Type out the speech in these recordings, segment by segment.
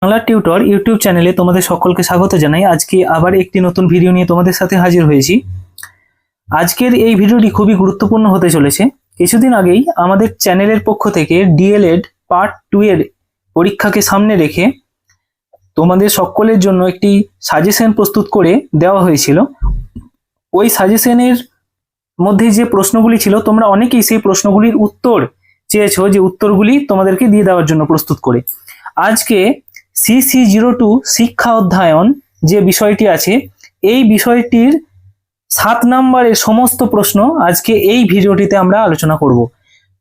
Bangla tutor YouTube চ্যানেলে তোমাদের সকলকে স্বাগত জানাই। আজকে আবার একটি নতুন ভিডিও নিয়ে তোমাদের সাথে হাজির হয়েছি। আজকের এই ভিডিওটি খুবই গুরুত্বপূর্ণ হতে চলেছে। কিছুদিন আগেই আমাদের চ্যানেলের পক্ষ থেকে ডিএলএড পার্ট 2 এর পরীক্ষাকে সামনে রেখে তোমাদের সকলের জন্য একটি সাজেশন প্রস্তুত করে দেওয়া হয়েছিল। ওই সাজেশনের মধ্যে যে প্রশ্নগুলি ছিল, তোমরা অনেকেই সেই প্রশ্নগুলির উত্তর চেয়েছো, যে উত্তরগুলি তোমাদেরকে দিয়ে দেওয়ার জন্য প্রস্তুত করে। আজকে CC02 শিক্ষা অধ্যয়ন যে বিষয়টি আছে, এই বিষয়টির 7 নম্বরের সমস্ত প্রশ্ন আজকে এই ভিডিওটিতে আমরা আলোচনা করব।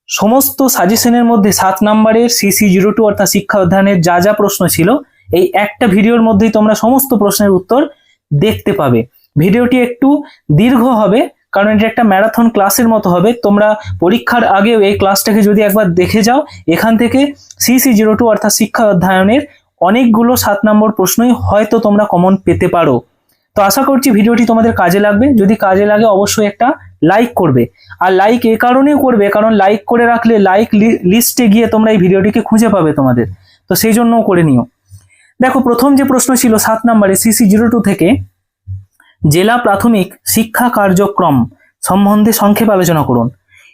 সমস্ত সাজেশনের মধ্যে 7 নম্বরের CC02 অর্থাৎ শিক্ষা অধ্যয়নের যা যা প্রশ্ন ছিল, এই একটা ভিডিওর মধ্যেই তোমরা সমস্ত প্রশ্নের উত্তর দেখতে পাবে। ভিডিওটি একটু দীর্ঘ হবে, কারণ এটা একটা ম্যারাথন ক্লাসের মতো হবে। তোমরা পরীক্ষার আগেও এই ক্লাসটাকে যদি একবার দেখে যাও, এখান থেকে CC02 অর্থাৎ শিক্ষা অধ্যয়নের অনেকগুলো 7 নম্বর প্রশ্নই হয়তো তোমরা কমন পেতে পারো। তো আশা করছি ভিডিওটি তোমাদের কাজে লাগবে। যদি কাজে লাগে অবশ্যই একটা লাইক করবে। আর লাইক এ কারণেই করবে, কারণ লাইক করে রাখলে লাইক লিস্টে গিয়ে তোমরা এই ভিডিওটিকে খুঁজে পাবে তোমাদের, তো সেই জন্যও করে নিও। দেখো, প্রথম যে প্রশ্ন ছিল 7 নম্বরে CC02 থেকে, জেলা প্রাথমিক শিক্ষা কার্যক্রম সম্বন্ধে সংক্ষেপে আলোচনা করুন।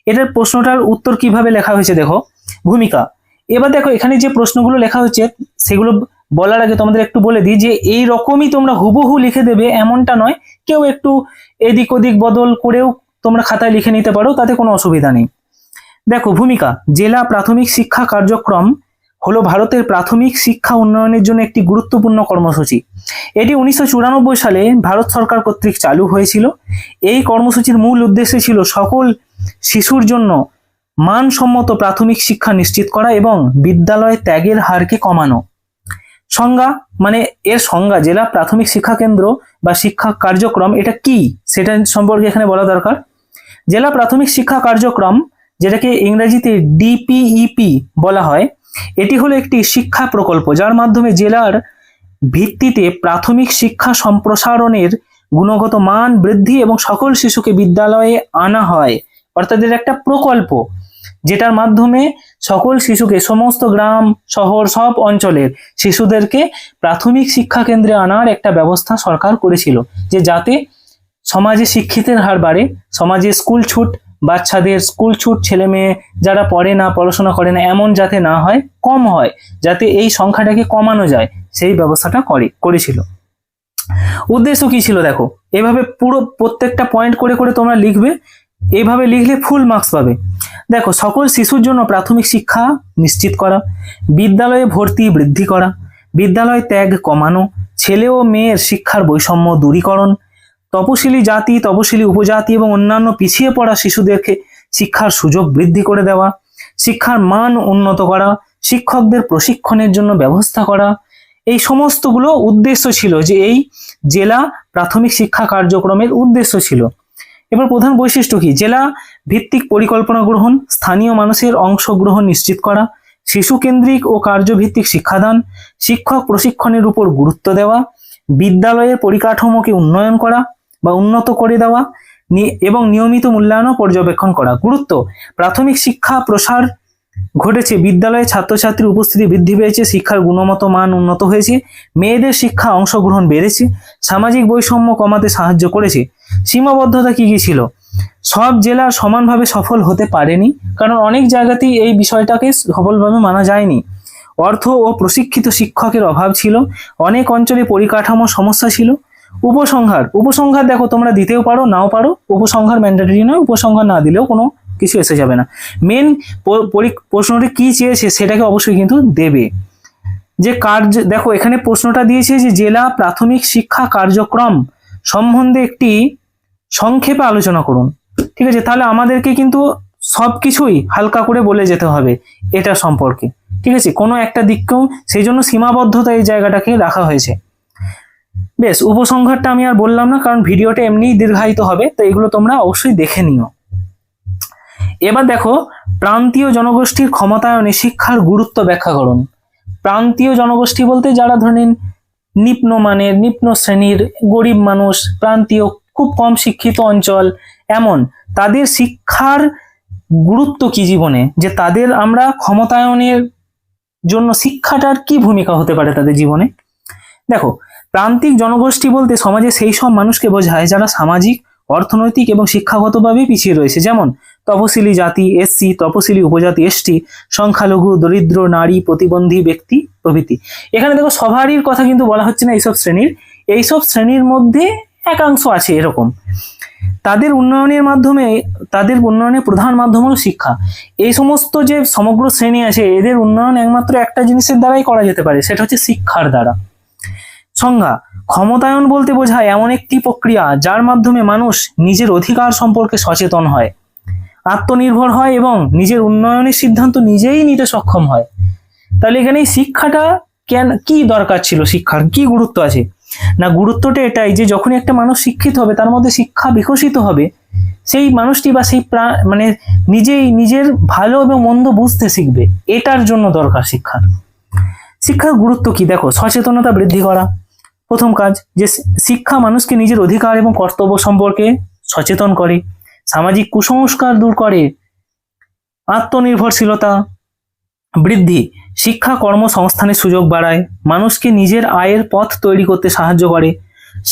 এটার প্রশ্নটার উত্তর কিভাবে লেখা হয়েছে দেখো, ভূমিকা। এবার দেখো, এখানে যে প্রশ্নগুলো লেখা হচ্ছে সেগুলো বলার আগে তোমাদের একটু বলে দিই যে এই রকমই তোমরা হুবহু লিখে দেবে এমনটা নয়, কেউ একটু এদিক ওদিক বদল করেও তোমরা খাতায় লিখে নিতে পারো, তাতে কোনো অসুবিধা নেই। দেখো, ভূমিকা। জেলা প্রাথমিক শিক্ষা কার্যক্রম হলো ভারতের প্রাথমিক শিক্ষা উন্নয়নের জন্য একটি গুরুত্বপূর্ণ কর্মসূচি। এটি 1994 সালে ভারত সরকার কর্তৃক চালু হয়েছিল। এই কর্মসূচির মূল উদ্দেশ্য ছিল সকল শিশুর জন্য মানসম্মত প্রাথমিক শিক্ষা নিশ্চিত করা এবং বিদ্যালয় ত্যাগের হারকে কমানো। সংজ্ঞা, মানে এর সংজ্ঞা, জেলা প্রাথমিক শিক্ষা কেন্দ্র বা শিক্ষা কার্যক্রম এটা কি সেটা সম্পর্কে এখানে বলা দরকার। জেলা প্রাথমিক শিক্ষা কার্যক্রম, যেটাকে ইংরেজিতে DPEP বলা হয়, এটি হলো একটি শিক্ষা প্রকল্প যার মাধ্যমে জেলার ভিত্তিতে প্রাথমিক শিক্ষা সম্প্রসারণের গুণগত মান বৃদ্ধি এবং সকল শিশুকে বিদ্যালয়ে আনা হয়। অর্থাৎ এটা একটা প্রকল্প যেটার মাধ্যমে সকল শিশুকে, সমস্ত গ্রাম শহর সব অঞ্চলের শিশুদেরকে প্রাথমিক শিক্ষা কেন্দ্রে আনার একটা ব্যবস্থা সরকার করেছিল, যে যাতে সমাজে শিক্ষিতের হার বাড়ে, সমাজে স্কুল ছুট, বাচ্চাদের স্কুল ছুট, ছেলে মেয়ে যারা পড়ে না, পড়াশোনা করে না, এমন যাতে না হয়, কম হয়, যাতে এই সংখ্যাটাকে কমানো যায়, সেই ব্যবস্থাটা করেছিল। উদ্দেশ্য কি ছিল দেখো, এভাবে পুরো প্রত্যেকটা পয়েন্ট করে করে তোমরা লিখবে। এইভাবে লিখলে ফুল মার্কস পাবে। দেখো, সকল শিশুর জন্য প্রাথমিক শিক্ষা নিশ্চিত করা, বিদ্যালয়ে ভর্তি বৃদ্ধি করা, বিদ্যালয় ত্যাগ কমানো, ছেলে ও মেয়ের শিক্ষার বৈষম্য দূরীকরণ, তপশিলি জাতি, তপশিলি উপজাতি এবং অন্যান্য পিছিয়ে পড়া শিশুদেরকে শিক্ষার সুযোগ বৃদ্ধি করে দেওয়া, শিক্ষার মান উন্নত করা, শিক্ষকদের প্রশিক্ষণের জন্য ব্যবস্থা করা, এই সমস্তগুলো উদ্দেশ্য ছিল, যে এই জেলা প্রাথমিক শিক্ষা কার্যক্রমের উদ্দেশ্য ছিল। এবার প্রধান বৈশিষ্ট্য কি, জেলা ভিত্তিক পরিকল্পনা গ্রহণ, স্থানীয় মানুষের অংশগ্রহণ নিশ্চিত করা, শিশু কেন্দ্রিক ও কার্যভিত্তিক শিক্ষাদান, শিক্ষক প্রশিক্ষণের উপর গুরুত্ব দেওয়া, বিদ্যালয়ের পরিকাঠামোকে উন্নয়ন করা বা উন্নত করে দেওয়া এবং নিয়মিত মূল্যায়ন ও পর্যবেক্ষণ করা। গুরুত্ব, প্রাথমিক শিক্ষা প্রসার ঘটেছে, বিদ্যালয়ে ছাত্রছাত্রীর উপস্থিতি বৃদ্ধি পেয়েছে, শিক্ষার গুণগত মান উন্নত হয়েছে, মেয়েদের শিক্ষা অংশগ্রহণ বেড়েছে, সামাজিক বৈষম্য কমাতে সাহায্য করেছে। সীমাবদ্ধতা কি কি ছিল, সব জেলা সমানভাবে সফল হতে পারেনি, কারণ অনেক জায়গাতেই এই বিষয়টাকে সফলভাবে মানা যায়নি। অর্থ ও প্রশিক্ষিত শিক্ষকের অভাব ছিল, অনেক অঞ্চলে পরিকাঠামো সমস্যা ছিল। উপসংহার দেখো, তোমরা দিতেও পারো, নাও পারো, উপসংহার ম্যান্ডেটরি নয়, উপসংহার না দিলেও কোনো কিছু এসে যাবে না। মেন প্রশ্নটি কি চেয়েছে সেটাকে অবশ্যই কিন্তু দেবে। যে দেখো, এখানে প্রশ্নটা দিয়েছে যে জেলা প্রাথমিক শিক্ষা কার্যক্রম সম্বন্ধে একটি সংক্ষেপে আলোচনা করুন। ঠিক আছে, তাহলে আমাদেরকে কিন্তু সবকিছুই হালকা করে বলে যেতে হবে এটা সম্পর্কে। ঠিক আছে, কোনো একটা দিককেও, সেই জন্য সীমাবদ্ধতা এই জায়গাটাকে রাখা হয়েছে। বেশ, উপসংহারটা আমি আর বললাম না, কারণ ভিডিওটা এমনিই দীর্ঘায়িত হবে, তো এগুলো তোমরা অবশ্যই দেখে নিও। এবার দেখো, প্রান্তীয় জনগোষ্ঠীর ক্ষমতায়নে শিক্ষার গুরুত্ব ব্যাখ্যা করুন। প্রান্তীয় জনগোষ্ঠী বলতে যারা ধরেন নিম্ন শ্রেণীর গরিব মানুষ, প্রান্তীয়, খুব কম শিক্ষিত অঞ্চল, এমন তাদের শিক্ষার গুরুত্ব কি জীবনে, যে তাদের আমরা ক্ষমতায়নের জন্য শিক্ষাটার কি ভূমিকা হতে পারে তাদের জীবনে? দেখো, প্রান্তিক জনগোষ্ঠী বলতে সমাজে সেই সব মানুষকে বোঝায় যারা সামাজিক, অর্থনৈতিক এবং শিক্ষাগতভাবে পিছিয়ে রয়েছে, যেমন তপশিলি জাতি এসসি, তপশিলি উপজাতি এসটি, সংখ্যালঘু, দরিদ্র, নারী, প্রতিবন্ধী ব্যক্তি প্রভৃতি। এখানে দেখো সবারই কথা কিন্তু বলা হচ্ছে না, এইসব শ্রেণীর মধ্যে একাংশ আছে এরকম। তাদের উন্নয়নের প্রধান মাধ্যম হলো শিক্ষা। এই সমস্ত যে সমগ্র শ্রেণী আছে, এদের উন্নয়ন একমাত্র একটা জিনিসের দ্বারাই করা যেতে পারে, সেটা হচ্ছে শিক্ষার দ্বারা। সংজ্ঞা: ক্ষমতায়ন বলতে বোঝায় এমন একটি প্রক্রিয়া যার মাধ্যমে মানুষ নিজের অধিকার সম্পর্কে সচেতন হয়, আত্মনির্ভর হয় এবং নিজের উন্নয়নের সিদ্ধান্ত নিজেই নিতে সক্ষম হয়। তাহলে এখানে শিক্ষাটা কি দরকার ছিল, শিক্ষার কি গুরুত্ব আছে? না, গুরুত্বটা এটাই যে যখনই একটা মানুষ শিক্ষিত হবে, তার মধ্যে শিক্ষা বিকশিত হবে, সেই মানুষটি বা সেই মানে নিজের ভালো এবং মন্দ বুঝতে শিখবে। এটার জন্য দরকার শিক্ষার গুরুত্ব কি? দেখো, সচেতনতা বৃদ্ধি করা প্রথম কাজ, যে শিক্ষা মানুষকে নিজের অধিকার এবং কর্তব্য সম্পর্কে সচেতন করে, সামাজিক কুসংস্কার দূর করে, আত্মনির্ভরশীলতা বৃদ্ধি, শিক্ষা কর্মসংস্থানের সুযোগ বাড়ায়, মানুষকে নিজের আয়ের পথ তৈরি করতে সাহায্য করে,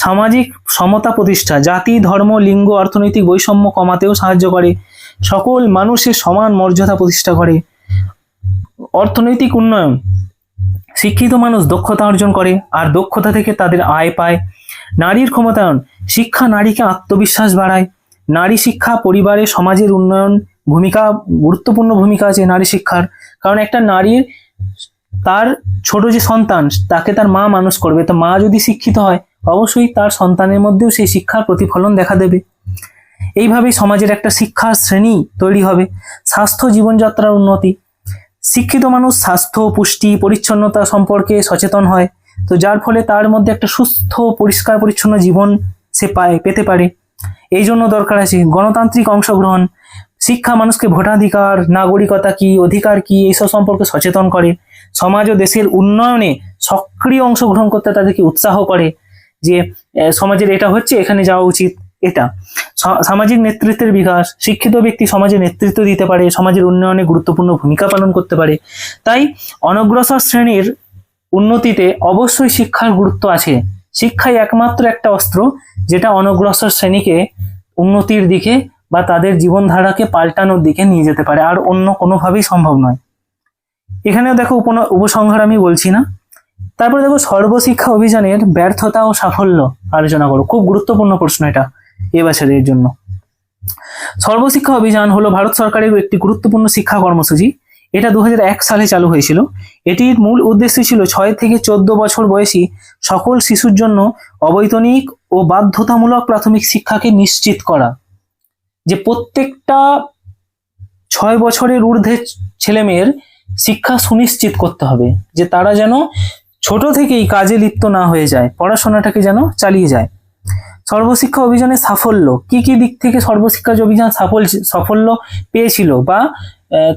সামাজিক সমতা প্রতিষ্ঠা, জাতি, ধর্ম, লিঙ্গ, অর্থনৈতিক বৈষম্য কমাতেও সাহায্য করে, সকল মানুষের সমান মর্যাদা প্রতিষ্ঠা করে, অর্থনৈতিক উন্নয়ন, শিক্ষিত মানুষ দক্ষতা অর্জন করে আর দক্ষতা থেকে তাদের আয় পায়, নারীর ক্ষমতায়ন, শিক্ষা নারীকে আত্মবিশ্বাস বাড়ায়, নারী শিক্ষা পরিবারে সমাজের উন্নয়ন গুরুত্বপূর্ণ ভূমিকা আছে নারী শিক্ষার। কারণ একটা নারীর তার ছোট যে সন্তান, তাকে তার মা মানুষ করবে, তো মা যদি শিক্ষিত হয়, অবশ্যই তার সন্তানের মধ্যেও সেই শিক্ষার প্রতিফলন দেখা দেবে। এইভাবেই সমাজের একটা শিক্ষার শ্রেণী তৈরি হবে। স্বাস্থ্য, জীবনযাত্রার উন্নতি, শিক্ষিত মানুষ স্বাস্থ্য, পুষ্টি, পরিচ্ছন্নতা সম্পর্কে সচেতন হয়, তো যার ফলে তার মধ্যে একটা সুস্থ, পরিষ্কার পরিচ্ছন্ন জীবন সে পেতে পারে। এই জন্য দরকার আছে গণতান্ত্রিক অংশগ্রহণ। শিক্ষা মানুষকে ভোটাধিকার, নাগরিকতা কি, অধিকার কি, এইসব সম্পর্কে সচেতন করে, সমাজ ও দেশের উন্নয়নে সক্রিয় অংশগ্রহণ করতে তাদেরকে উৎসাহ করে, যে সমাজের এটা হচ্ছে, এখানে যাওয়া উচিত। এটা সামাজিক নেতৃত্বের বিকাশ, শিক্ষিত ব্যক্তি সমাজে নেতৃত্ব দিতে পারে, সমাজের উন্নয়নে গুরুত্বপূর্ণ ভূমিকা পালন করতে পারে। তাই অনগ্রসর শ্রেণীর উন্নতিতে অবশ্যই শিক্ষার গুরুত্ব আছে। শিক্ষাই একমাত্র একটা অস্ত্র যেটা অনগ্রসর শ্রেণীকে উন্নতির দিকে বা তাদের জীবনধারাকে পাল্টানোর দিকে নিয়ে যেতে পারে, আর অন্য কোনোভাবেই সম্ভব নয়। এখানেও দেখো উপসংহার আমি বলছি না। তারপরে দেখো, সর্বশিক্ষা অভিযানের ব্যর্থতা ও সাফল্য আলোচনা করো। খুব গুরুত্বপূর্ণ প্রশ্ন এটা এবছরের জন্য। সর্বশিক্ষা অভিযান হলো ভারত সরকারের একটি গুরুত্বপূর্ণ শিক্ষা কর্মসূচি। এটা 2001 সালে চালু হয়েছিল। এটির মূল উদ্দেশ্য ছিল 6 থেকে 14 বছর বয়সী সকল শিশুর জন্য অবৈতনিক ও বাধ্যতামূলক প্রাথমিক শিক্ষাকে নিশ্চিত করা, যে প্রত্যেকটা 6 বছরের ঊর্ধ্বে ছেলেমেয়ের শিক্ষা সুনিশ্চিত করতে হবে, যে তারা যেন ছোট থেকেই কাজে লিপ্ত না হয়ে যায়, পড়াশোনাটাকে যেন চালিয়ে যায়। সর্বশিক্ষা অভিযানের সাফল্য, কি কি দিক থেকে সর্বশিক্ষা অভিযান সাফল্য পেয়েছিল বা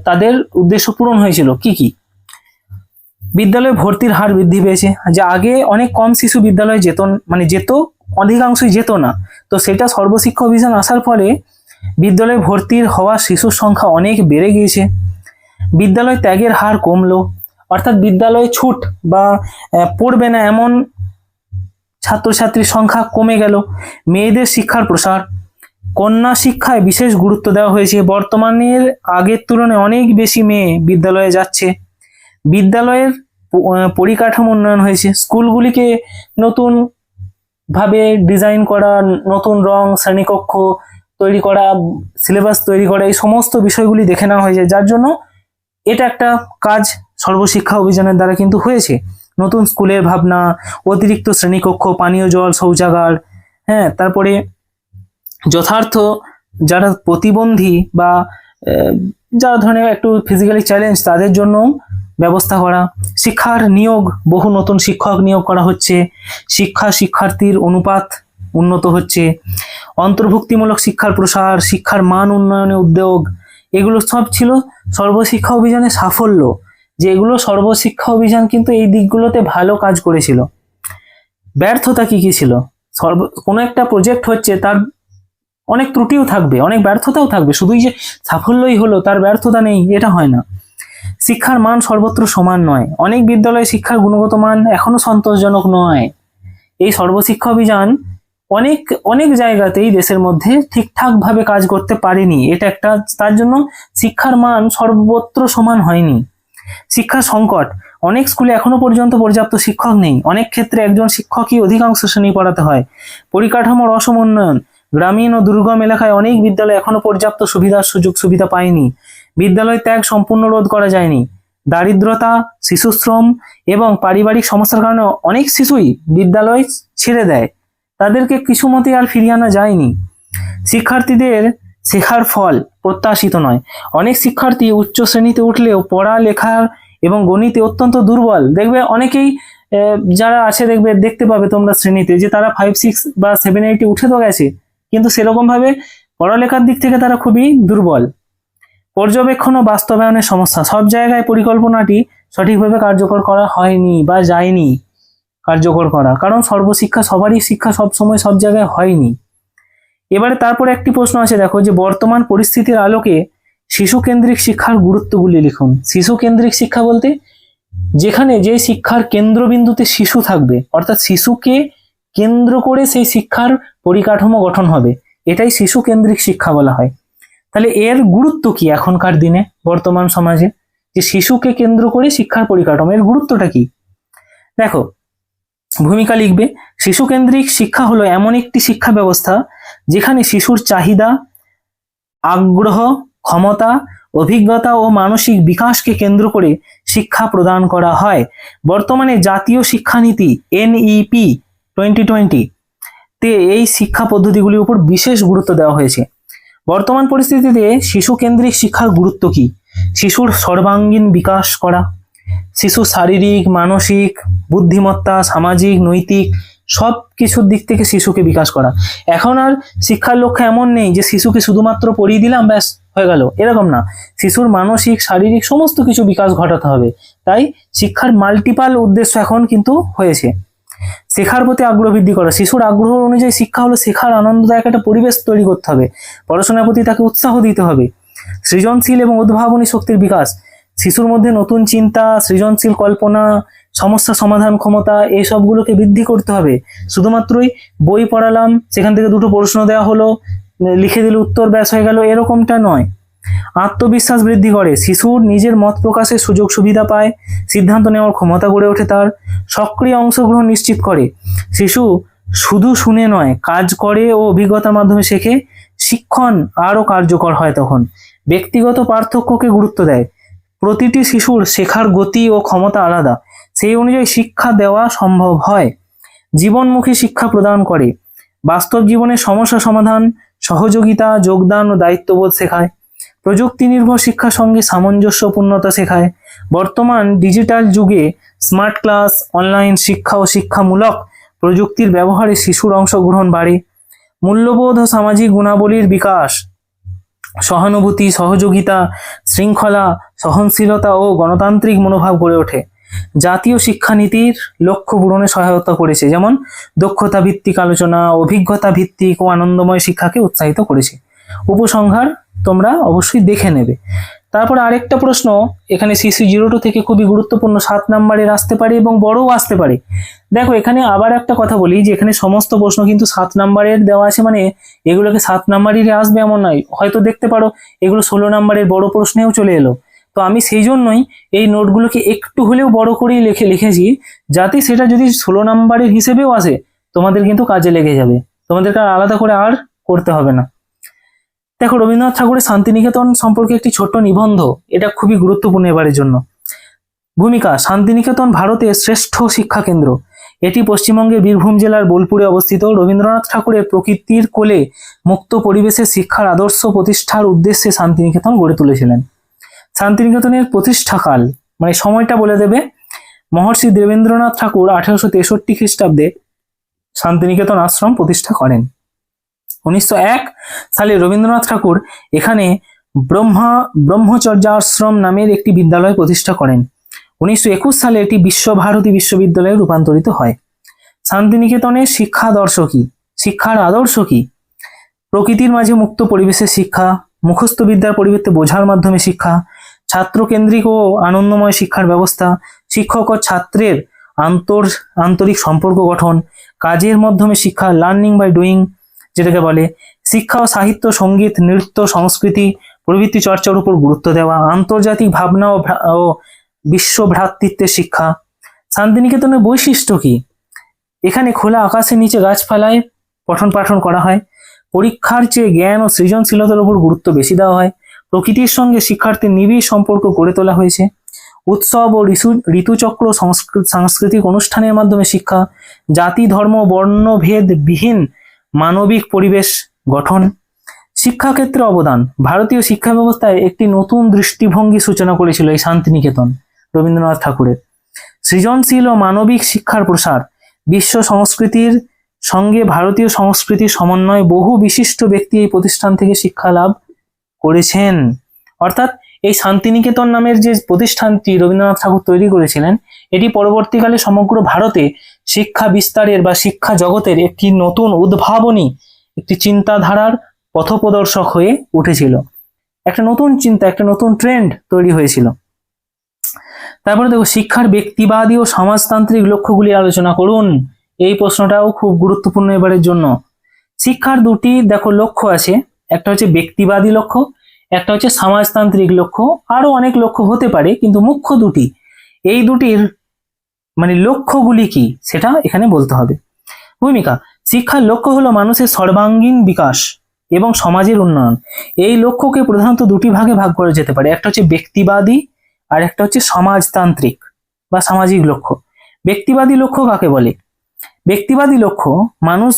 তাদের উদ্দেশ্য পূরণ হয়েছিল, কি কি? বিদ্যালয়ে ভর্তির হার বৃদ্ধি পেয়েছে, যে আগে অনেক কম শিশু বিদ্যালয়ে যেত, অধিকাংশই যেত না, তো সেটা সর্বশিক্ষা অভিযান আসার ফলে বিদ্যালয়ে ভর্তির হওয়া শিশুর সংখ্যা অনেক বেড়ে গিয়েছে। বিদ্যালয় ত্যাগের হার কমলো, অর্থাৎ বিদ্যালয়ে ছুট বা পড়বে না এমন ছাত্রছাত্রীর সংখ্যা কমে গেল। মেয়েদের শিক্ষার প্রসার, কন্যা শিক্ষায় বিশেষ গুরুত্ব দেওয়া হয়েছে, বর্তমানের আগের তুলনায় অনেক বেশি মেয়ে বিদ্যালয়ে যাচ্ছে। বিদ্যালয়ের পরিকাঠামো উন্নয়ন হয়েছে, স্কুলগুলিকে নতুন ভাবে ডিজাইন করা, নতুন রং, শ্রেণীকক্ষ তৈরি করা, সিলেবাস তৈরি করা, এই সমস্ত বিষয়গুলি দেখে নেওয়া হয়েছে, যার জন্য এটা একটা কাজ সর্বশিক্ষা অভিযানের দ্বারা কিন্তু হয়েছে। নতুন স্কুলের ভাবনা, অতিরিক্ত শ্রেণীকক্ষ, পানীয় জল, শৌচাগার, হ্যাঁ, তারপরে যথার্থ যারা প্রতিবন্ধী বা যারা ধরনের একটু ফিজিক্যালি চ্যালেঞ্জ, তাদের জন্য ব্যবস্থা করা। শিক্ষার নিয়োগ, বহু নতুন শিক্ষক নিয়োগ করা হচ্ছে, শিক্ষার্থীর অনুপাত উন্নত হচ্ছে, অন্তর্ভুক্তিমূলক শিক্ষার প্রসার, শিক্ষার মান উন্নয়নে উদ্যোগ, এগুলো সব ছিল সর্বশিক্ষা অভিযানের সাফল্য। যে এগুলো সর্বশিক্ষা অভিযান কিন্তু এই দিকগুলোতে ভালো কাজ করেছিল। ব্যর্থতা কি কি ছিল? কোনো একটা প্রজেক্ট হচ্ছে, তার অনেক ত্রুটিও থাকবে, অনেক ব্যর্থতাও থাকবে, শুধুই যে সাফল্যই হলো তার ব্যর্থতা নেই, এটা হয় না। শিক্ষার মান সর্বত্র সমান নয়, অনেক বিদ্যালয়ে শিক্ষার গুণগত মান এখনো সন্তোষজনক নয়। এই সর্বশিক্ষা অভিযান অনেক অনেক জায়গাতেই দেশের মধ্যে ঠিকঠাক ভাবে কাজ করতে পারেনি, এটা একটা, তার জন্য শিক্ষার মান সর্বত্র সমান হয়নি। শিক্ষার সংকট, অনেক স্কুলে এখনো পর্যন্ত পর্যাপ্ত শিক্ষক নেই, অনেক ক্ষেত্রে একজন শিক্ষকই অধিকাংশ শ্রেণী পড়াতে হয়। পরিকাঠামোর অসমন্বয়ন, গ্রামীণ ও দুর্গম এলাকায় অনেক বিদ্যালয় এখনো পর্যাপ্ত সুযোগ সুবিধা পায়নি। বিদ্যালয় ত্যাগ সম্পূর্ণ রোধ করা যায়নি। দারিদ্রতা, শিশুশ্রম এবং পারিবারিক সমস্যার কারণে অনেক শিশুই বিদ্যালয় ছেড়ে দেয়, তাদেরকে কিছু মতে আর ফিরিয়ে আনা যায়নি। শিক্ষার্থীদের শেখার ফল প্রত্যাশিত নয়, অনেক শিক্ষার্থী উচ্চ শ্রেণীতে উঠলেও পড়া লেখার এবং গণিতে অত্যন্ত দুর্বল। দেখবে অনেকেই যারা আছে দেখতে পাবে তোমরা শ্রেণীতে যে তারা 5, 6 বা 7, 8 উঠে তো গেছে, কিন্তু সেরকম ভাবে পড়ালেখার দিক থেকে তারা খুবই দুর্বল। পর্যবেক্ষণ ও বাস্তবায়নের সমস্যা, সব জায়গায় পরিকল্পনাটি সঠিকভাবে কার্যকর করা হয়নি বা যায়নি কার্যকর করা, কারণ সর্বশিক্ষা, সবারই শিক্ষা সব সময় সব জায়গায় হয়নি। এবারে তারপরে একটি প্রশ্ন আছে, দেখো যে বর্তমান পরিস্থিতির আলোকে শিশু কেন্দ্রিক শিক্ষার গুরুত্বগুলি লিখুন। শিশু কেন্দ্রিক শিক্ষা বলতে যেখানে যে শিক্ষার কেন্দ্রবিন্দুতে শিশু থাকবে, অর্থাৎ শিশুকে কেন্দ্র করে সেই শিক্ষার পরিকাঠামো গঠন হবে, এটাই শিশু কেন্দ্রিক শিক্ষা বলা হয়। তাহলে এর গুরুত্ব কি এখনকার দিনে বর্তমান সমাজে, যে শিশুকে কেন্দ্র করে শিক্ষার পরিকাঠামো, এর গুরুত্বটা কি? দেখো, ভূমিকা লিখবে, শিশু কেন্দ্রিক শিক্ষা হলো এমন একটি শিক্ষা ব্যবস্থা যেখানে শিশুর চাহিদা, আগ্রহ, ক্ষমতা, অভিজ্ঞতা ও মানসিক বিকাশকে কেন্দ্র করে শিক্ষা প্রদান করা হয়। বর্তমানে জাতীয় শিক্ষানীতি NEP 2020 তে এই শিক্ষা পদ্ধতিগুলির উপর বিশেষ গুরুত্ব দেওয়া হয়েছে। বর্তমান পরিস্থিতিতে শিশু কেন্দ্রিক শিক্ষার গুরুত্ব কি? শিশুর সর্বাঙ্গীন বিকাশ করা, শিশু শারীরিক, মানসিক, বুদ্ধিমত্তা, সামাজিক, নৈতিক সব কিছুর দিক থেকে শিশুকে বিকাশ করা। এখন আর শিক্ষার লক্ষ্য এমন নেই যে শিশুকে শুধুমাত্র পড়িয়ে দিলাম ব্যাস হয়ে গেল, এরকম না। শিশুর মানসিক, শারীরিক সমস্ত কিছু বিকাশ ঘটাতে হবে। তাই শিক্ষার মাল্টিপাল উদ্দেশ্য এখন কিন্তু হয়েছে। শেখার প্রতি আগ্রহ বৃদ্ধি করা, শিশুর আগ্রহ অনুযায়ী শিক্ষা হলো শেখার আনন্দদায়ক একটা পরিবেশ তৈরি করতে হবে, পড়াশোনার প্রতি তাকে উৎসাহ দিতে হবে। সৃজনশীল এবং উদ্ভাবনী শক্তির বিকাশ, শিশুর মধ্যে নতুন চিন্তা, সৃজনশীল কল্পনা, সমস্যা সমাধান ক্ষমতা, এই সবগুলোকে বৃদ্ধি করতে হবে। শুধুমাত্রই বই পড়ালাম, সেখান থেকে দুটো প্রশ্ন দেওয়া হলো, লিখে দিলে উত্তর ব্যাস হয়ে গেল, এরকমটা নয়। আত্মবিশ্বাস বৃদ্ধি করে, শিশুর নিজের মত প্রকাশের সুযোগ সুবিধা পায়, সিদ্ধান্ত নেওয়ার ক্ষমতা গড়ে ওঠে, তার সক্রিয় অংশগ্রহণ নিশ্চিত করে। শিশু শুধু শুনে নয়, কাজ করে ও অভিজ্ঞতার মাধ্যমে শেখে, শিক্ষণ আরও কার্যকর হয়। তখন ব্যক্তিগত পার্থক্যকে গুরুত্ব দেয়, প্রতিটি শিশুর শেখার গতি ও ক্ষমতা আলাদা, সেই অনুযায়ী শিক্ষা দেওয়া সম্ভব হয়। জীবনমুখী শিক্ষা প্রদান করে, বাস্তব জীবনের সমস্যা সমাধান, সহযোগিতা, যোগদান ও দায়িত্ববোধ শেখায়। প্রযুক্তি নির্ভর শিক্ষার সঙ্গে সামঞ্জস্যপূর্ণতা শেখায়। বর্তমান ডিজিটাল যুগে স্মার্ট ক্লাস, অনলাইন শিক্ষা ও শিক্ষামূলক প্রযুক্তির ব্যবহারে শিশুর অংশগ্রহণ বাড়ে। মূল্যবোধ ও সামাজিক গুণাবলীর বিকাশ, সহানুভূতি, সহযোগিতা, শৃঙ্খলা, সহনশীলতা ও গণতান্ত্রিক মনোভাব গড়ে ওঠে। জাতীয় শিক্ষানীতির লক্ষ্য পূরণে সহায়তা করেছে, যেমন দক্ষতা ভিত্তিক আলোচনা, অভিজ্ঞতা ভিত্তিক ও আনন্দময় শিক্ষাকে উৎসাহিত করেছে। উপসংহার তোমরা অবশ্যই দেখে নেবে। তারপর আরেকটা প্রশ্ন এখানে CC 02 থেকে খুবই গুরুত্বপূর্ণ, 7 নম্বরের আসতে পারে এবং বড়ও আসতে পারে। দেখো, এখানে আবার একটা কথা বলি যে এখানে সমস্ত প্রশ্ন কিন্তু 7 নম্বরের দেওয়া আছে, মানে এগুলোকে 7 নম্বরেরই আসবে এমন নয়। হয়তো দেখতে পারো এগুলো 16 নম্বরের বড় প্রশ্নেও চলে এলো। তো আমি সেই জন্যই এই নোটগুলোকে একটু হলেও বড় করেই লিখেছি, যাতে সেটা যদি 16 নম্বরের হিসেবেও আসে তোমাদের কিন্তু কাজে লেগে যাবে, তোমাদেরকে আলাদা করে আর করতে হবে না। দেখো, রবীন্দ্রনাথ ঠাকুরের শান্তিনিকেতন সম্পর্কে একটি ছোট্ট নিবন্ধ, এটা খুবই গুরুত্বপূর্ণ এবারের জন্য। ভূমিকা, শান্তিনিকেতন ভারতের শ্রেষ্ঠ শিক্ষা কেন্দ্র। এটি পশ্চিমবঙ্গের বীরভূম জেলার বোলপুরে অবস্থিত। রবীন্দ্রনাথ ঠাকুরের প্রকৃতির কোলে মুক্ত পরিবেশে শিক্ষার আদর্শ প্রতিষ্ঠার উদ্দেশ্যে শান্তিনিকেতন গড়ে তুলেছিলেন। শান্তিনিকেতনের প্রতিষ্ঠাকাল মানে সময়টা বলে দেবে। মহর্ষি দেবেন্দ্রনাথ ঠাকুর 1863 খ্রিস্টাব্দে শান্তিনিকেতন আশ্রম প্রতিষ্ঠা করেন। 1901 সালে রবীন্দ্রনাথ ঠাকুর এখানে ব্রহ্মচর্যাশ্রম নামের একটি বিদ্যালয় প্রতিষ্ঠা করেন। 1921 সালে এটি বিশ্বভারতী বিশ্ববিদ্যালয়ে রূপান্তরিত হয়। শান্তিনিকেতনের শিক্ষার আদর্শ কি? প্রকৃতির মাঝে মুক্ত পরিবেশের শিক্ষা, মুখস্থ বিদ্যার পরিবর্তে বোঝার মাধ্যমে শিক্ষা, ছাত্রকেন্দ্রিক ও আনন্দময় শিক্ষার ব্যবস্থা, শিক্ষক ও ছাত্রের আন্তরিক সম্পর্ক গঠন, কাজের মাধ্যমে শিক্ষা, লার্নিং বাই ডুইং যেটাকে বলে, শিক্ষা ও সাহিত্য, সঙ্গীত, নৃত্য, সংস্কৃতি প্রভৃতি চর্চার উপর গুরুত্ব দেওয়া, আন্তর্জাতিক ভাবনা ও বিশ্ব ভ্রাতৃত্বের শিক্ষা। শান্তিনিকেতনের বৈশিষ্ট্য কি? এখানে খোলা আকাশের নিচে গাছপালায় পঠন পাঠন করা হয়, পরীক্ষার চেয়ে জ্ঞান ও সৃজনশীলতার উপর গুরুত্ব বেশি দেওয়া হয়, প্রকৃতির সঙ্গে শিক্ষার্থীর নিবিড় সম্পর্ক গড়ে তোলা হয়েছে, উৎসব ও ঋতুচক্র সাংস্কৃতিক অনুষ্ঠানের মাধ্যমে শিক্ষা, জাতি ধর্ম বর্ণ ভেদ বিহীন মানবিক পরিবেশ গঠন। শিক্ষাক্ষেত্রে অবদান, ভারতীয় শিক্ষা ব্যবস্থায় একটি নতুন দৃষ্টিভঙ্গি সূচনা করেছিল এই শান্তিনিকেতন রবীন্দ্রনাথ ঠাকুরের। সৃজনশীল ও মানবিক শিক্ষার প্রসার, বিশ্ব সংস্কৃতির সঙ্গে ভারতীয় সংস্কৃতির সমন্বয়ে বহু বিশিষ্ট ব্যক্তি এই প্রতিষ্ঠান থেকে শিক্ষা লাভ করেছেন। অর্থাৎ এই শান্তিনিকেতন নামের যে প্রতিষ্ঠানটি রবীন্দ্রনাথ ঠাকুর তৈরি করেছিলেন, এটি পরবর্তীকালে সমগ্র ভারতে শিক্ষা বিস্তারের বা শিক্ষা জগতের একটি নতুন উদ্ভাবনী, একটি চিন্তাধারার পথপ্রদর্শক হয়ে উঠেছিল। একটা নতুন চিন্তা, একটা নতুন ট্রেন্ড তৈরি হয়েছিল। তারপরে দেখো, শিক্ষার ব্যক্তিবাদী ও সমাজতান্ত্রিক লক্ষ্যগুলি আলোচনা করুন। এই প্রশ্নটাও খুব গুরুত্বপূর্ণ এবারের জন্য। শিক্ষার দুটি দেখো লক্ষ্য আছে, একটা হচ্ছে ব্যক্তিবাদী লক্ষ্য, একটা হচ্ছে সমাজতান্ত্রিক লক্ষ্য। আরো অনেক লক্ষ্য হতে পারে, কিন্তু মুখ্য দুটি। এই দুটির মানে লক্ষ্যগুলি কি সেটা এখানে বলতে হবে। ভূমিকা, শিক্ষার লক্ষ্য হলো মানুষের সর্বাঙ্গীন বিকাশ এবং সমাজের উন্নয়ন। এই লক্ষ্যকে প্রধানত দুটি ভাগে ভাগ করা যেতে পারে, একটা হচ্ছে ব্যক্তিবাদী আর একটা হচ্ছে সমাজতান্ত্রিক বা সামাজিক লক্ষ্য। ব্যক্তিবাদী লক্ষ্য কাকে বলে? ব্যক্তিবাদী লক্ষ্য মানুষ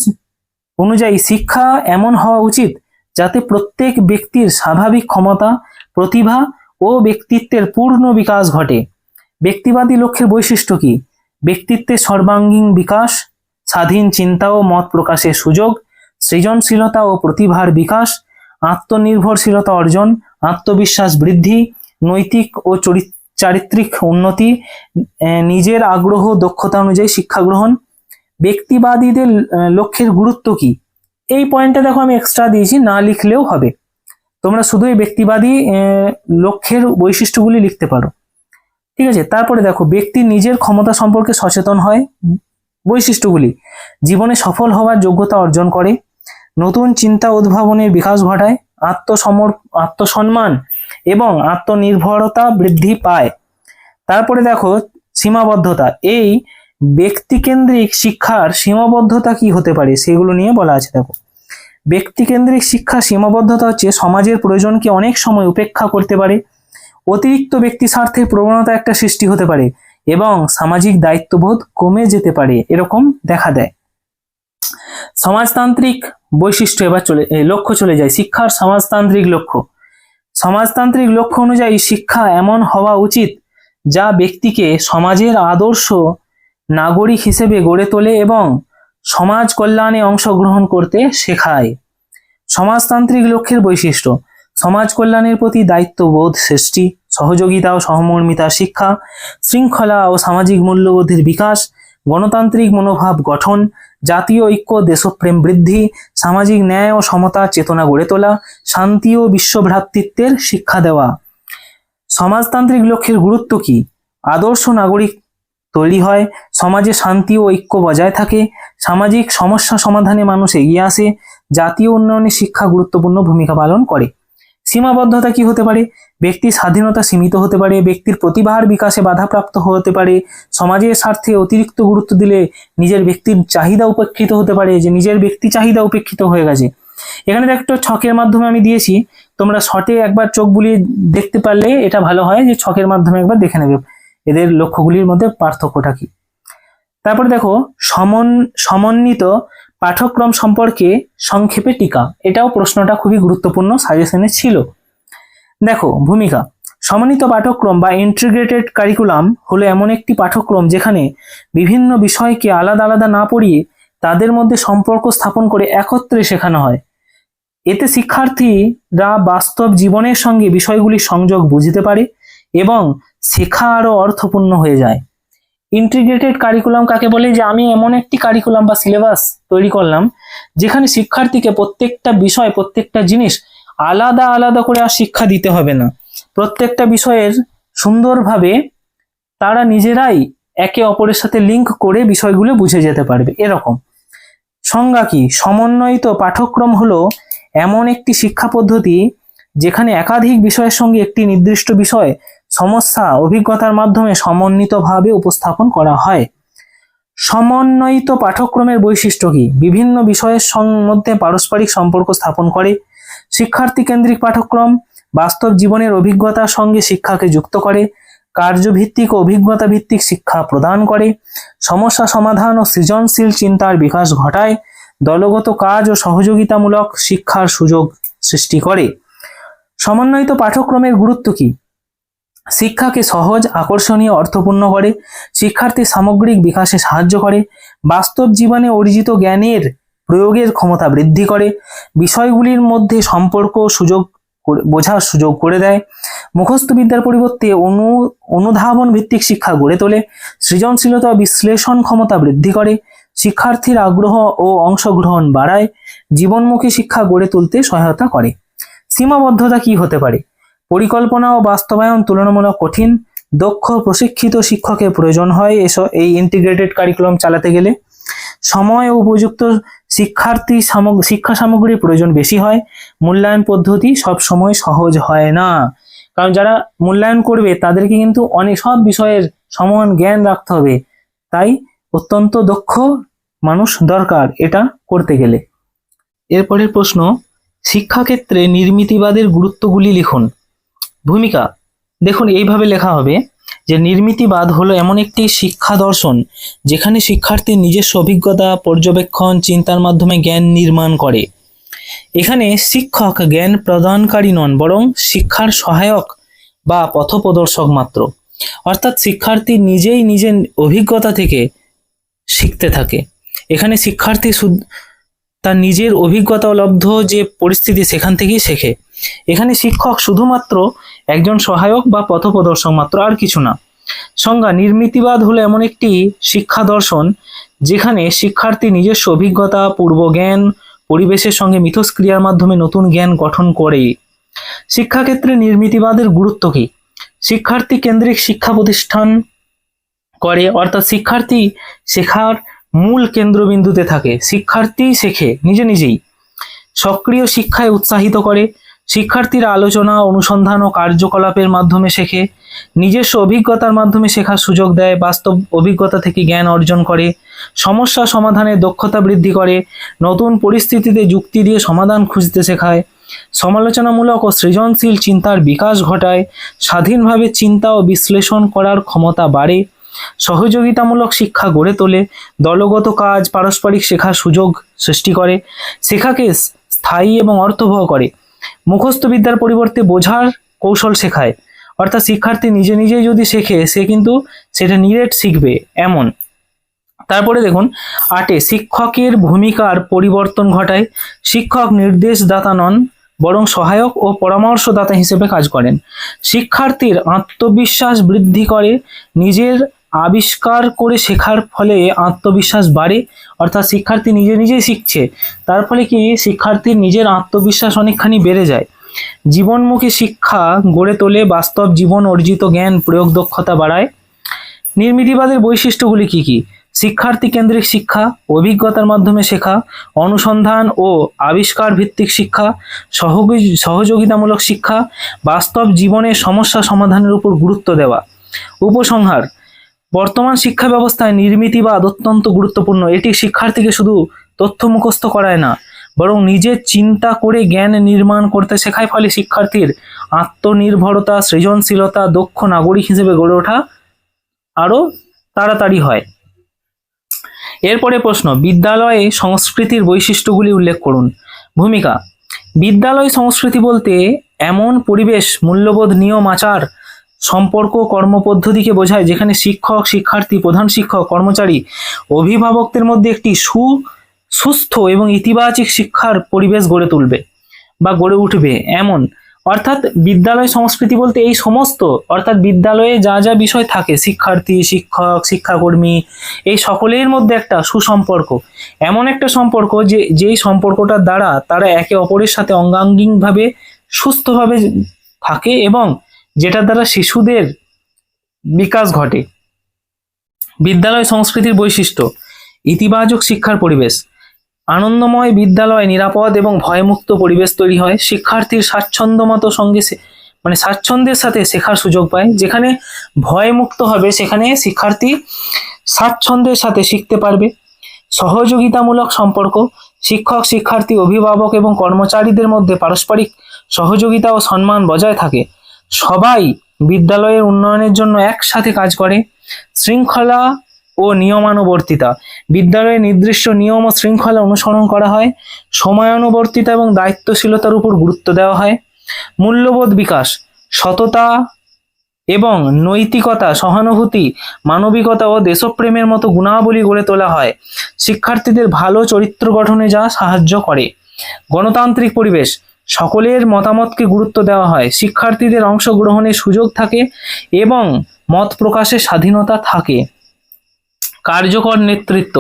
অনুযায়ী শিক্ষা এমন হওয়া উচিত যাতে প্রত্যেক ব্যক্তির স্বাভাবিক ক্ষমতা, প্রতিভা ও ব্যক্তিত্বের পূর্ণ বিকাশ ঘটে। ব্যক্তিবাদী লক্ষ্যের বৈশিষ্ট্য কি? ব্যক্তিত্বের সর্বাঙ্গীন বিকাশ, স্বাধীন চিন্তা ও মত প্রকাশের সুযোগ, সৃজনশীলতা ও প্রতিভার বিকাশ, আত্মনির্ভরশীলতা অর্জন, আত্মবিশ্বাস বৃদ্ধি, নৈতিক ও চারিত্রিক উন্নতি, নিজের আগ্রহ দক্ষতা অনুযায়ী শিক্ষা গ্রহণ। ব্যক্তিবাদীদের লক্ষ্যের গুরুত্ব কি? এই পয়েন্টটা দেখো আমি এক্সট্রা দিয়েছি, না লিখলেও হবে। তোমরা শুধু এই ব্যক্তিবাদী লক্ষ্যের বৈশিষ্ট্যগুলি লিখতে পারো, ঠিক আছে। তারপরে দেখো, ব্যক্তি নিজের ক্ষমতা সম্পর্কে সচেতন হয়। বৈশিষ্ট্যগুলি: জীবনে সফল হওয়ার যোগ্যতা অর্জন করে, নতুন চিন্তা উদ্ভাবনের বিকাশ ঘটায়, আত্মসম্মান এবং আত্মনির্ভরতা বৃদ্ধি পায়। তারপরে দেখো সীমাবদ্ধতা, এই ব্যক্তিকেন্দ্রিক শিক্ষার সীমাবদ্ধতা কি হতে পারে সেগুলো নিয়ে বলা আছে। দেখো, ব্যক্তিকেন্দ্রিক শিক্ষার সীমাবদ্ধতা হচ্ছে সমাজের প্রয়োজনকে অনেক সময় উপেক্ষা করতে পারে, অতিরিক্ত ব্যক্তি স্বার্থের প্রবণতা একটা সৃষ্টি হতে পারে এবং সামাজিক দায়িত্ববোধ কমে যেতে পারে, এরকম দেখা দেয়। সমাজতান্ত্রিক বৈশিষ্ট্য এবার লক্ষ্য চলে যায়। শিক্ষার সমাজতান্ত্রিক লক্ষ্য। সমাজতান্ত্রিক লক্ষ্য অনুযায়ী শিক্ষা এমন হওয়া উচিত যা ব্যক্তিকে সমাজের আদর্শ নাগরিক হিসেবে গড়ে তোলে এবং সমাজ কল্যাণে অংশগ্রহণ করতে শেখায়। সমাজতান্ত্রিক লক্ষ্যের বৈশিষ্ট্য: সমাজ কল্যাণের প্রতি দায়িত্ববোধ সৃষ্টি, সহযোগিতা ও সহমর্মিতার শিক্ষা, শৃঙ্খলা ও সামাজিক মূল্যবোধের বিকাশ, গণতান্ত্রিক মনোভাব গঠন, জাতীয় ঐক্য দেশপ্রেম বৃদ্ধি, সামাজিক ন্যায় ও সমতার চেতনা গড়ে তোলা, শান্তি ও বিশ্বভ্রাতৃত্বের শিক্ষা দেওয়া। সমাজতান্ত্রিক লক্ষ্যের গুরুত্ব কি? আদর্শ নাগরিক তৈরি হয়, সমাজে শান্তি ও ঐক্য বজায় থাকে, সামাজিক সমস্যা সমাধানে মানুষ এগিয়ে আসে, জাতীয় উন্নয়নে শিক্ষা গুরুত্বপূর্ণ ভূমিকা পালন করে। সীমাবদ্ধতা কি হতে পারে? ব্যক্তির স্বাধীনতা সীমিত হতে পারে, ব্যক্তির প্রতিভার বিকাশে বাধাপ্রাপ্ত হতে পারে, সমাজের স্বার্থে অতিরিক্ত গুরুত্ব দিলে নিজের ব্যক্তির চাহিদা উপেক্ষিত হতে পারে, যে নিজের ব্যক্তি চাহিদা উপেক্ষিত হয়ে গেছে। এখানে একটা ছকের মাধ্যমে আমি দিয়েছি, তোমরা শর্টে একবার চোখ বুলিয়ে দেখতে পারলে এটা ভালো হয়, যে ছকের মাধ্যমে একবার দেখে নেবে এদের লক্ষ্যগুলির মধ্যে পার্থক্যটা কি। তারপরে দেখো, সমন্বিত পাঠ্যক্রম সম্পর্কে সংক্ষেপে টিকা। এটাও প্রশ্নটা খুবই গুরুত্বপূর্ণ, সাজেশনে ছিল। দেখো ভূমিকা, সমন্বিত পাঠ্যক্রম বা ইন্টিগ্রেটেড কারিকুলাম হলো এমন একটি পাঠ্যক্রম যেখানে বিভিন্ন বিষয়কে আলাদা আলাদা না পড়িয়ে তাদের মধ্যে সম্পর্ক স্থাপন করে একত্রে শেখানো হয়। এতে শিক্ষার্থীরা বাস্তব জীবনের সঙ্গে বিষয়গুলির সংযোগ বুঝতে পারে এবং শেখা আরো অর্থপূর্ণ হয়ে যায়। ইন্টিগ্রেটেড কারিকুলাম কাকে বলে? যে আমি এমন একটি কারিকুলাম বা সিলেবাস তৈরি করলাম যেখানে শিক্ষার্থীকে প্রত্যেকটা বিষয়, প্রত্যেকটা জিনিস আলাদা আলাদা করে আর শিক্ষা দিতে হবে না, প্রত্যেকটা বিষয়ের সুন্দরভাবে তারা নিজেরাই একে অপরের সাথে লিঙ্ক করে বিষয়গুলো বুঝে যেতে পারবে। এরকম সংজ্ঞা কি? সমন্বয়িত পাঠ্যক্রম হলো এমন একটি শিক্ষা পদ্ধতি যেখানে একাধিক বিষয়ের সঙ্গে একটি নির্দিষ্ট বিষয় সমস্যা অভিজ্ঞতার মাধ্যমে সমন্বিতভাবে উপস্থাপন করা হয়। সমন্বয়িত পাঠ্যক্রমের বৈশিষ্ট্য কি? বিভিন্ন বিষয়ের মধ্যে পারস্পরিক সম্পর্ক স্থাপন করে। শিক্ষার্থী কেন্দ্রিক পাঠ্যক্রম বাস্তব জীবনের অভিজ্ঞতার সঙ্গে শিক্ষাকে যুক্ত করে। কার্যভিত্তিক ও অভিজ্ঞতা ভিত্তিক শিক্ষা প্রদান করে। সমস্যা সমাধান ও সৃজনশীল চিন্তার বিকাশ ঘটায়। দলগত কাজ ও সহযোগিতামূলক শিক্ষার সুযোগ সৃষ্টি করে। সমন্বয়িত পাঠ্যক্রমের গুরুত্ব কি? শিক্ষাকে সহজ, আকর্ষণীয়, অর্থপূর্ণ করে। শিক্ষার্থীর সামগ্রিক বিকাশে সাহায্য করে। বাস্তব জীবনে অর্জিত জ্ঞানের প্রয়োগের ক্ষমতা বৃদ্ধি করে। বিষয়গুলির মধ্যে সম্পর্ক সুযোগ বোঝার সুযোগ করে দেয়। মুখস্থ বিদ্যার পরিবর্তে অনুধাবন ভিত্তিক শিক্ষা গড়ে তোলে। সৃজনশীলতা ও বিশ্লেষণ ক্ষমতা বৃদ্ধি করে। শিক্ষার্থীর আগ্রহ ও অংশগ্রহণ বাড়ায়। জীবনমুখী শিক্ষা গড়ে তুলতে সহায়তা করে। সীমাবদ্ধতা কি হতে পারে? পরিকল্পনা ও বাস্তবায়ন তুলনামূলক কঠিন। দক্ষ প্রশিক্ষিত শিক্ষকের প্রয়োজন হয় এই ইন্টিগ্রেটেড কারিকুলাম চালাতে গেলে। সময় ও উপযুক্ত শিক্ষা সামগ্রীর প্রয়োজন বেশি হয়। মূল্যায়ন পদ্ধতি সব সময় সহজ হয় না, কারণ যারা মূল্যায়ন করবে তাদেরকে কিন্তু অনেক সব বিষয়ের সমান জ্ঞান রাখতে হবে, তাই অত্যন্ত দক্ষ মানুষ দরকার এটা করতে গেলে। এরপরের প্রশ্ন, শিক্ষাক্ষেত্রে নির্মিতিবাদের গুরুত্বগুলি লিখুন। ভূমিকা দেখুন, এইভাবে লেখা হবে যে নির্মিতিবাদ হলো এমন একটি শিক্ষা দর্শন যেখানে শিক্ষার্থী নিজস্ব অভিজ্ঞতা, পর্যবেক্ষণ, চিন্তার মাধ্যমে জ্ঞান নির্মাণ করে। এখানে শিক্ষক জ্ঞান প্রদানকারী নন, বরং শিক্ষার সহায়ক বা পথপ্রদর্শক মাত্র। অর্থাৎ শিক্ষার্থী নিজেই নিজের অভিজ্ঞতা থেকে শিখতে থাকে। এখানে শিক্ষার্থী তার নিজের অভিজ্ঞতা লব্ধ যে পরিস্থিতি সেখান থেকেই শেখে। এখানে শিক্ষক শুধুমাত্র একজন সহায়ক বা পথপ্রদর্শক মাত্র, আর কিছু না। সংজ্ঞা, নির্মিতিবাদ হলো এমন একটি শিক্ষা দর্শন যেখানে শিক্ষার্থী নিজস্ব অভিজ্ঞতা, পূর্বজ্ঞান, পরিবেশের সঙ্গে মিথস্ক্রিয়ার মাধ্যমে নতুন জ্ঞান গঠন করে। শিক্ষাক্ষেত্রে নির্মিতিবাদের গুরুত্ব কি? শিক্ষার্থী কেন্দ্রিক শিক্ষা প্রতিষ্ঠান করে, অর্থাৎ শিক্ষার্থী শেখার মূল কেন্দ্রবিন্দুতে থাকে। শিক্ষার্থী শেখে নিজেই। সক্রিয় শিক্ষায় উৎসাহিত করে। শিক্ষার্থীরা আলোচনা, অনুসন্ধান ও কার্যকলাপের মাধ্যমে শেখে। নিজস্ব অভিজ্ঞতার মাধ্যমে শেখার সুযোগ দেয়। বাস্তব অভিজ্ঞতা থেকে জ্ঞান অর্জন করে। সমস্যা সমাধানের দক্ষতা বৃদ্ধি করে। নতুন পরিস্থিতিতে যুক্তি দিয়ে সমাধান খুঁজতে শেখায়। সমালোচনামূলক ও সৃজনশীল চিন্তার বিকাশ ঘটায়। স্বাধীনভাবে চিন্তা ও বিশ্লেষণ করার ক্ষমতা বাড়ে। সহযোগিতামূলক শিক্ষা গড়ে তোলে। দলগত কাজ, পারস্পরিক শেখার সুযোগ সৃষ্টি করে। শেখাকে স্থায়ী এবং অর্থবহ করে। মুখস্থ বিদ্যার পরিবর্তে বোঝার কৌশল শেখায়, অর্থাৎ শিক্ষার্থী নিজেই যদি শেখে সে কিন্তু সেটা নিরেট শিখবে এমন। তারপরে দেখুন 8, শিক্ষকের ভূমিকার পরিবর্তন ঘটায়। শিক্ষক নির্দেশদাতা নন, বরং সহায়ক ও পরামর্শদাতা হিসেবে কাজ করেন। শিক্ষার্থীর আত্মবিশ্বাস বৃদ্ধি করে। নিজের আবিষ্কার করে শেখার ফলে আত্মবিশ্বাস বাড়ে, অর্থাৎ শিক্ষার্থী নিজেই শিখছে, তার ফলে কি শিক্ষার্থীর নিজের আত্মবিশ্বাস অনেকখানি বেড়ে যায়। জীবনমুখী শিক্ষা গড়ে তোলে। বাস্তব জীবন অর্জিত জ্ঞান প্রয়োগ দক্ষতা বাড়ায়। নির্মিতিবাদের বৈশিষ্ট্যগুলি কি কি? শিক্ষার্থী কেন্দ্রিক শিক্ষা, অভিজ্ঞতার মাধ্যমে শেখা, অনুসন্ধান ও আবিষ্কার ভিত্তিক শিক্ষা, সহযোগিতামূলক শিক্ষা, বাস্তব জীবনের সমস্যা সমাধানের উপর গুরুত্ব দেওয়া। উপসংহার, বর্তমান শিক্ষা ব্যবস্থায় নির্মিতিবাদ অত্যন্ত গুরুত্বপূর্ণ। এটি শিক্ষার্থীকে শুধু তথ্য মুখস্থ করায় না, বরং নিজের চিন্তা করে জ্ঞান নির্মাণ করতে শেখায়। ফলে শিক্ষার্থীর আত্মনির্ভরতা, সৃজনশীলতা, দক্ষ নাগরিক হিসেবে গড়ে ওঠা আরো তাড়াতাড়ি হয়। এরপরে প্রশ্ন, বিদ্যালয়ে সংস্কৃতির বৈশিষ্ট্যগুলি উল্লেখ করুন। ভূমিকা, বিদ্যালয় সংস্কৃতি বলতে এমন পরিবেশ, মূল্যবোধ, নিয়ম, আচার, সম্পর্ক, কর্মপদ্ধতিকে বোঝায় যেখানে শিক্ষক, শিক্ষার্থী, প্রধান শিক্ষক, কর্মচারী, অভিভাবকদের মধ্যে একটি সুস্থ এবং ইতিবাচক শিক্ষার পরিবেশ গড়ে উঠবে এমন। অর্থাৎ বিদ্যালয় সংস্কৃতি বলতে এই সমস্ত, অর্থাৎ বিদ্যালয়ে যা বিষয় থাকে, শিক্ষার্থী, শিক্ষক, শিক্ষাকর্মী, এই সকলের মধ্যে একটা সুসম্পর্ক, এমন একটা সম্পর্ক যেই সম্পর্কটার দ্বারা তারা একে অপরের সাথে অঙ্গাঙ্গিকভাবে সুস্থভাবে থাকে এবং যেটার দ্বারা শিশুদের বিকাশ ঘটে। বিদ্যালয় সংস্কৃতির বৈশিষ্ট্য: ইতিবাচক শিক্ষার পরিবেশ, আনন্দময় বিদ্যালয়, নিরাপদ এবং ভয়মুক্ত পরিবেশ তৈরি হয়। শিক্ষার্থীর স্বাচ্ছন্দ্যমতো সঙ্গে স্বাচ্ছন্দ্যের সাথে শেখার সুযোগ পায়। যেখানে ভয়মুক্ত হবে সেখানে শিক্ষার্থী স্বাচ্ছন্দ্যের সাথে শিখতে পারবে। সহযোগিতামূলক সম্পর্ক: শিক্ষক, শিক্ষার্থী, অভিভাবক এবং কর্মচারীদের মধ্যে পারস্পরিক সহযোগিতা ও সম্মান বজায় থাকে। সবাই বিদ্যালয়ের উন্নয়নের জন্য একসাথে কাজ করে। শৃঙ্খলা ও নিয়মানুবর্তিতা: বিদ্যালয়ে নির্দিষ্ট নিয়ম ও শৃঙ্খলা অনুসরণ করা হয়। সময়ানুবর্তিতা এবং দায়িত্বশীলতার উপর গুরুত্ব দেওয়া হয়। মূল্যবোধ বিকাশ: সততা এবং নৈতিকতা, সহানুভূতি, মানবিকতা ও দেশপ্রেমের মতো গুণাবলী গড়ে তোলা হয় শিক্ষার্থীদের ভালো চরিত্র গঠনে, যা সাহায্য করে। গণতান্ত্রিক পরিবেশ: সকলের মতামতকে গুরুত্ব দেওয়া হয়। শিক্ষার্থীদের অংশগ্রহণের সুযোগ থাকে এবং মত প্রকাশের স্বাধীনতা থাকে। কার্যকর নেতৃত্ব: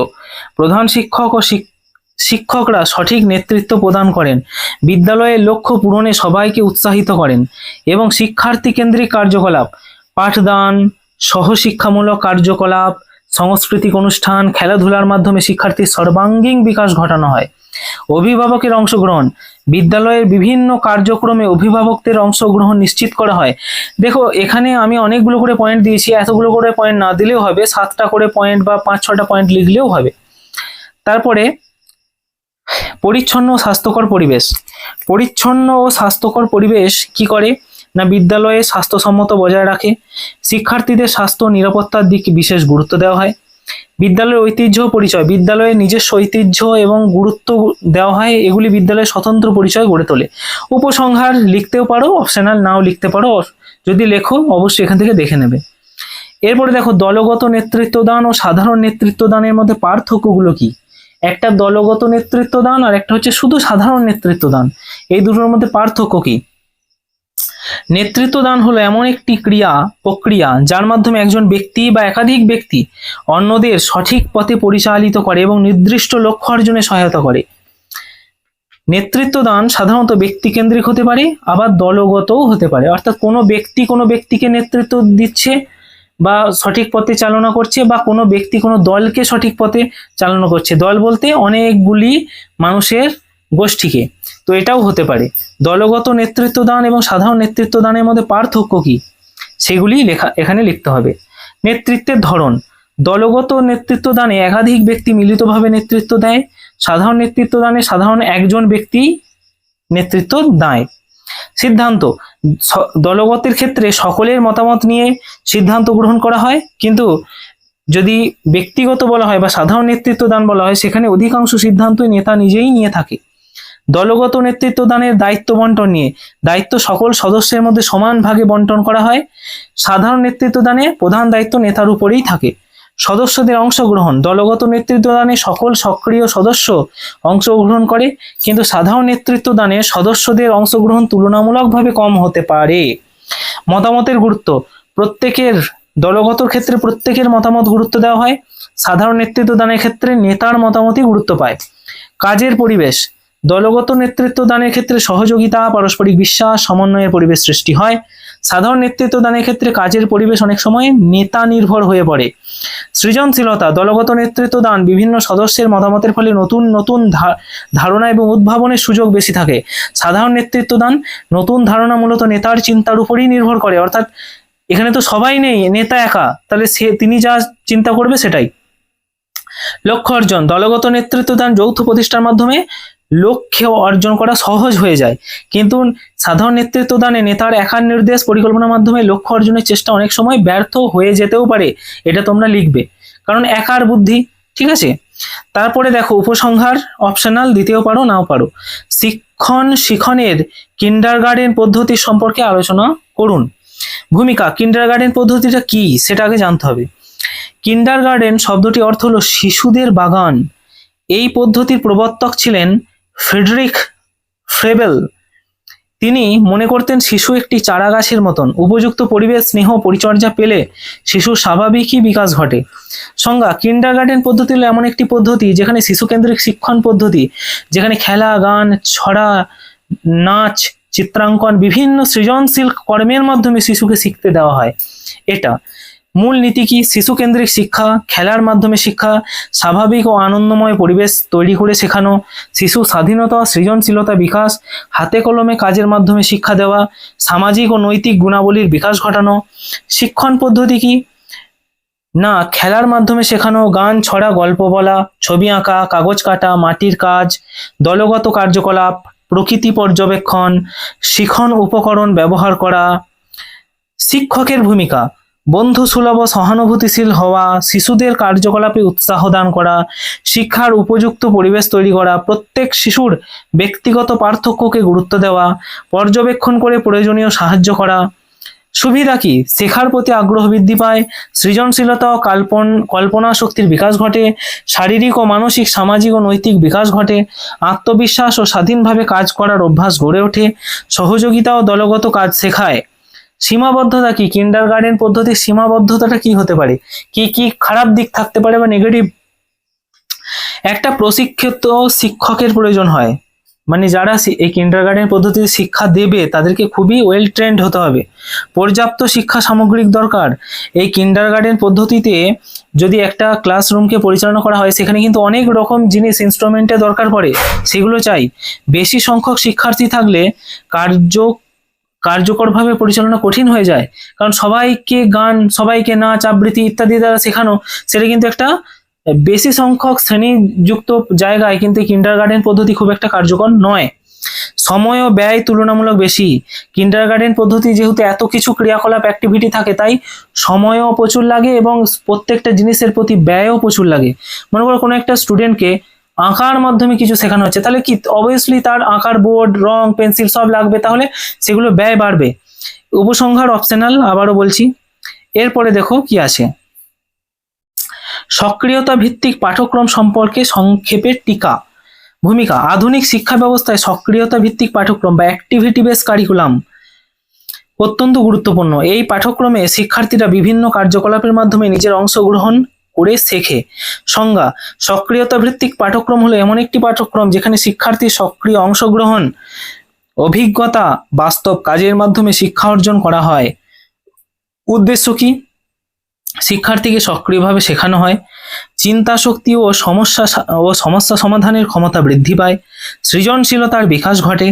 প্রধান শিক্ষক ও শিক্ষকরা সঠিক নেতৃত্ব প্রদান করেন, বিদ্যালয়ের লক্ষ্য পূরণে সবাইকে উৎসাহিত করেন এবং শিক্ষার্থী কেন্দ্রিক কার্যকলাপ, পাঠদান, সহশিক্ষামূলক কার্যকলাপ, সাংস্কৃতিক অনুষ্ঠান, খেলাধুলার মাধ্যমে শিক্ষার্থীর সর্বাঙ্গীন বিকাশ ঘটানো হয়। অভিভাবকের অংশগ্রহণ: বিদ্যালয়ের বিভিন্ন কার্যক্রমে অভিভাবকদের অংশগ্রহণ নিশ্চিত করা হয়। দেখো, এখানে আমি অনেকগুলো করে পয়েন্ট দিয়েছি, এতগুলো করে পয়েন্ট না দিলেও হবে, 7টা করে পয়েন্ট বা 5-6টা পয়েন্ট লিখলেও হবে। তারপরে পরিচ্ছন্ন ও স্বাস্থ্যকর পরিবেশ। পরিচ্ছন্ন ও স্বাস্থ্যকর পরিবেশ কি করে না বিদ্যালয়ে স্বাস্থ্যসম্মত বজায় রাখে। শিক্ষার্থীদের স্বাস্থ্য ও নিরাপত্তার দিকে বিশেষ গুরুত্ব দেওয়া হয়। বিদ্যালয়ের ঐতিহ্য ও পরিচয়: বিদ্যালয়ের নিজস্ব ঐতিহ্য এবং গুরুত্ব দেওয়া হয়, এগুলি বিদ্যালয়ের স্বতন্ত্র পরিচয় গড়ে তোলে। উপসংহার লিখতেও পারো, অপশনাল নাও লিখতে পারো, যদি লেখো অবশ্যই এখান থেকে দেখে নেবে। এরপরে দেখো, দলগত নেতৃত্বদান ও সাধারণ নেতৃত্বদানের মধ্যে পার্থক্যগুলো কি। একটা দলগত নেতৃত্বদান আর একটা হচ্ছে শুধু সাধারণ নেতৃত্বদান, এই দুটোর মধ্যে পার্থক্য কি। নেতৃত্বদান হলো এমন একটি প্রক্রিয়া যার মাধ্যমে একজন ব্যক্তি বা একাধিক ব্যক্তি অন্যদের সঠিক পথে পরিচালিত করে এবং নির্দিষ্ট লক্ষ্য অর্জনে সহায়তা করে। নেতৃত্বদান সাধারণত ব্যক্তিকেন্দ্রিক হতে পারে, আবার দলগতও হতে পারে, অর্থাৎ কোনো ব্যক্তি কোনো ব্যক্তিকে নেতৃত্ব দিচ্ছে বা সঠিক পথে চালনা করছে, বা কোনো ব্যক্তি কোনো দলকে সঠিক পথে চালনা করছে। দল বলতে অনেকগুলি মানুষের গোষ্ঠীকে, তো এটাও হতে পারে। দলগত নেতৃত্বদান এবং সাধারণ নেতৃত্বদানের মধ্যে পার্থক্য কি সেগুলি এখানে লিখতে হবে। নেতৃত্বের ধরন: দলগত নেতৃত্বদানে একাধিক ব্যক্তি মিলিতভাবে নেতৃত্ব দেয়। সাধারণ নেতৃত্বদানে সাধারণ একজন ব্যক্তি নেতৃত্ব দেয়। সিদ্ধান্ত: দলগতের ক্ষেত্রে সকলের মতামত নিয়ে সিদ্ধান্ত গ্রহণ করা হয়, কিন্তু যদি ব্যক্তিগত বলা হয় বা সাধারণ নেতৃত্বদান বলা হয় সেখানে অধিকাংশ সিদ্ধান্তই নেতা নিজেই নিয়ে থাকে। দলগত নেতৃত্বদানের দায়িত্ব বন্টন নিয়ে: দায়িত্ব সকল সদস্যের মধ্যে সমান ভাগে বন্টন করা হয়। সাধারণ নেতৃত্বদানে প্রধান দায়িত্ব নেতার উপরেই থাকে। সদস্যদের অংশগ্রহণ: দলগত নেতৃত্বদানে সকল সক্রিয় সদস্য অংশগ্রহণ করে, কিন্তু সাধারণ নেতৃত্বদানে সদস্যদের অংশগ্রহণ তুলনামূলকভাবে কম হতে পারে। মতামতের গুরুত্ব: দলগত ক্ষেত্রে প্রত্যেকের মতামত গুরুত্ব দেওয়া হয়, সাধারণ নেতৃত্বদানের ক্ষেত্রে নেতার মতামতই গুরুত্ব পায়। কাজের পরিবেশ: দলগত নেতৃত্বদানের ক্ষেত্রে সহযোগিতা, পারস্পরিক বিশ্বাস, সমন্বয়ের পরিবেশ সৃষ্টি হয়। সাধারণ নেতৃত্বদানের ক্ষেত্রে কাজের পরিবেশ অনেক সময় নেতা নির্ভর হয়ে পড়ে। সৃজনশীলতা: দলগত নেতৃত্বদান বিভিন্ন সদস্যের মতামতের ফলে নতুন নতুন ধারণা এবং উদ্ভাবনের সুযোগ বেশি থাকে। সাধারণ নেতৃত্বদান নতুন ধারণা মূলত নেতার চিন্তার উপরই নির্ভর করে, অর্থাৎ এখানে তো সবাই নেই, নেতা একা, তাহলে তিনি যা চিন্তা করবে সেটাই। লক্ষ্য অর্জন: দলগত নেতৃত্বদান যৌথ প্রতিষ্ঠার মাধ্যমে লক্ষ্য অর্জন করা সহজ হয়ে যায়, কিন্তু সাধারণ নেতৃত্বদানে নেতার একার নির্দেশ পরিকল্পনার মাধ্যমে লক্ষ্য অর্জনের চেষ্টা অনেক সময় ব্যর্থ হয়ে যেতেও পারে, এটা তোমরা লিখবে, কারণ একার বুদ্ধি। ঠিক আছে, তারপরে দেখো উপসংহার, অপশনাল দিতেও পারো নাও পারো। শিক্ষণের কিন্ডারগার্টেন পদ্ধতি সম্পর্কে আলোচনা করুন। ভূমিকা: কিন্ডারগার্টেন পদ্ধতিটা কি সেটা আগে জানতে হবে। কিন্ডারগার্টেন শব্দটি অর্থ হলো শিশুদের বাগান। এই পদ্ধতির প্রবর্তক ছিলেন ফ্রেডরিক ফ্রেবেল। তিনি মনে করতেন শিশু একটি চারা গাছের মতন, উপযুক্ত পরিবেশ, স্নেহ, পরিচর্যা পেলে শিশুর স্বাভাবিকই বিকাশ ঘটে। সংজ্ঞা: কিন্ডারগার্টেন পদ্ধতি হলো এমন একটি পদ্ধতি যেখানে শিশু কেন্দ্রিক শিক্ষণ পদ্ধতি, যেখানে খেলা, গান, ছড়া, নাচ, চিত্রাঙ্কন, বিভিন্ন সৃজনশীল কর্মের মাধ্যমে শিশুকে শিখতে দেওয়া হয়। এটা মূল নীতি কি? শিশু কেন্দ্রিক শিক্ষা, খেলার মাধ্যমে শিক্ষা, স্বাভাবিক ও আনন্দময় পরিবেশ তৈরি করে শেখানো, শিশু স্বাধীনতা, সৃজনশীলতা বিকাশ, হাতে কলমে কাজের মাধ্যমে শিক্ষা দেওয়া, সামাজিক ও নৈতিক গুণাবলীর বিকাশ ঘটানো। শিক্ষণ পদ্ধতি কি? না খেলার মাধ্যমে শেখানো, গান, ছড়া, গল্প বলা, ছবি আঁকা, কাগজ কাটা, মাটির কাজ, দলগত কার্যকলাপ, প্রকৃতি পর্যবেক্ষণ, শিখন উপকরণ ব্যবহার করা। শিক্ষকের ভূমিকা: বন্ধু সুলভ ও সহানুভূতিশীল হওয়া, শিশুদের কার্যকলাপে উৎসাহ দান করা, শিক্ষার উপযুক্ত পরিবেশ তৈরি করা, প্রত্যেক শিশুর ব্যক্তিগত পার্থক্যকে গুরুত্ব দেওয়া, পর্যবেক্ষণ করে প্রয়োজনীয় সাহায্য করা। সুবিধা কি? শেখার প্রতি আগ্রহ বৃদ্ধি পায়, সৃজনশীলতা ও কল্পনা শক্তির বিকাশ ঘটে, শারীরিক ও মানসিক, সামাজিক ও নৈতিক বিকাশ ঘটে, আত্মবিশ্বাস ও স্বাধীনভাবে কাজ করার অভ্যাস গড়ে ওঠে, সহযোগিতা ও দলগত কাজ শেখায়। সীমাবদ্ধতা কি? কিন্ডারগার্টেন পদ্ধতির সীমাবদ্ধতাটা কি হতে পারে? কি কি খারাপ দিক থাকতে পারে বা নেগেটিভ? একটা প্রশিক্ষিত শিক্ষকের প্রয়োজন হয়, মানে যারা এই কিন্ডারগার্টেন পদ্ধতিতে শিক্ষা দেবে তাদেরকে খুবই ওয়েল ট্রেন্ড হতে হবে। পর্যাপ্ত শিক্ষা সামগ্রিক দরকার। এই কিন্ডারগার্টেন পদ্ধতিতে যদি একটা ক্লাসরুমকে পরিচালনা করা হয় সেখানে কিন্তু অনেক রকম জিনিস, ইনস্ট্রুমেন্টের দরকার পড়ে, সেগুলো চাই। বেশি সংখ্যক শিক্ষার্থী থাকলে কার্যকরভাবে পরিচালনা কঠিন হয়ে যায়, কারণ সবাইকে গান, সবাইকে নাচ, আবৃত্তি ইত্যাদি দ্বারা শেখানো, সেটা কিন্তু একটা বেশি সংখ্যক শ্রেণীযুক্ত জায়গায় কিন্তু কিন্ডারগার্টেন পদ্ধতি খুব একটা কার্যকর নয়। সময় ও ব্যয় তুলনামূলক বেশি। কিন্ডারগার্টেন পদ্ধতি যেহেতু এত কিছু ক্রিয়াকলাপ, অ্যাক্টিভিটি থাকে, তাই সময়ও প্রচুর লাগে এবং প্রত্যেকটা জিনিসের প্রতি ব্যয়ও প্রচুর লাগে। মনে করো কোনো একটা স্টুডেন্টকে আঁকার মাধ্যমে কিছু শেখানো হচ্ছে, তাহলে কি অবভিয়াসলি তার আঁকার বোর্ড, রং, পেন্সিল সব লাগবে, তাহলে সেগুলো ব্যয় বাড়বে। উপসংহার অপশনাল, আবারও বলছি। এরপরে দেখো কি আছে, সক্রিয়তা ভিত্তিক পাঠ্যক্রম সম্পর্কে সংক্ষেপে টিকা। ভূমিকা: আধুনিক শিক্ষা ব্যবস্থায় সক্রিয়তা ভিত্তিক পাঠ্যক্রম বা অ্যাক্টিভিটি বেস কারিকুলাম অত্যন্ত গুরুত্বপূর্ণ। এই পাঠ্যক্রমে শিক্ষার্থীরা বিভিন্ন কার্যকলাপের মাধ্যমে নিজের অংশগ্রহণ করে শেখে। সংজ্ঞা: সক্রিয়তা ভিত্তিক পাঠ্যক্রম হলো এমন একটি পাঠ্যক্রম যেখানে শিক্ষার্থীর সক্রিয় অংশগ্রহণ, অভিজ্ঞতা, বাস্তব কাজের মাধ্যমে শিক্ষা অর্জন করা হয়। উদ্দেশ্য কি? শিক্ষার্থীকে সক্রিয়ভাবে শেখানো হয়, চিন্তা শক্তি ও সমস্যা সমাধানের ক্ষমতা বৃদ্ধি পায়, সৃজনশীলতার বিকাশ ঘটে,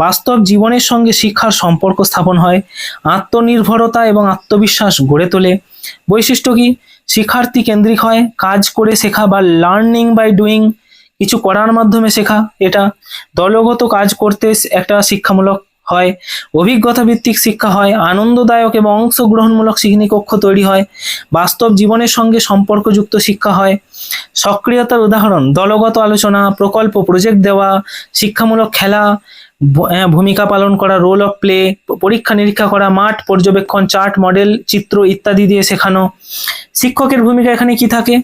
বাস্তব জীবনের সঙ্গে শিক্ষার সম্পর্ক স্থাপন হয়, আত্মনির্ভরতা এবং আত্মবিশ্বাস গড়ে তোলে। বৈশিষ্ট্য কি? শিক্ষার্থী কেন্দ্রিক হয়, কাজ করে শেখা বা লার্নিং বাই ডুইং, কিছু করার মাধ্যমে শেখা। এটা দলগত কাজ করতে একটা শিক্ষামূলক হয়, অভিজ্ঞতা ভিত্তিক শিক্ষা হয়, আনন্দদায়ক এবং অংশগ্রহণমূলক শ্রেণীকক্ষ তৈরি হয়, বাস্তব জীবনের সঙ্গে সম্পর্কযুক্ত শিক্ষা হয়। সক্রিয়তার উদাহরণ: দলগত আলোচনা, প্রকল্প, প্রজেক্ট দেওয়া, শিক্ষামূলক খেলা, ভূমিকা পালন করা, রোল অফ প্লে, পরীক্ষা নিরীক্ষা করা, মাঠ পর্যবেক্ষণ, চার্ট, মডেল, চিত্র ইত্যাদি দিয়ে শেখানো। শিক্ষকের ভূমিকা এখানে কি থাকে?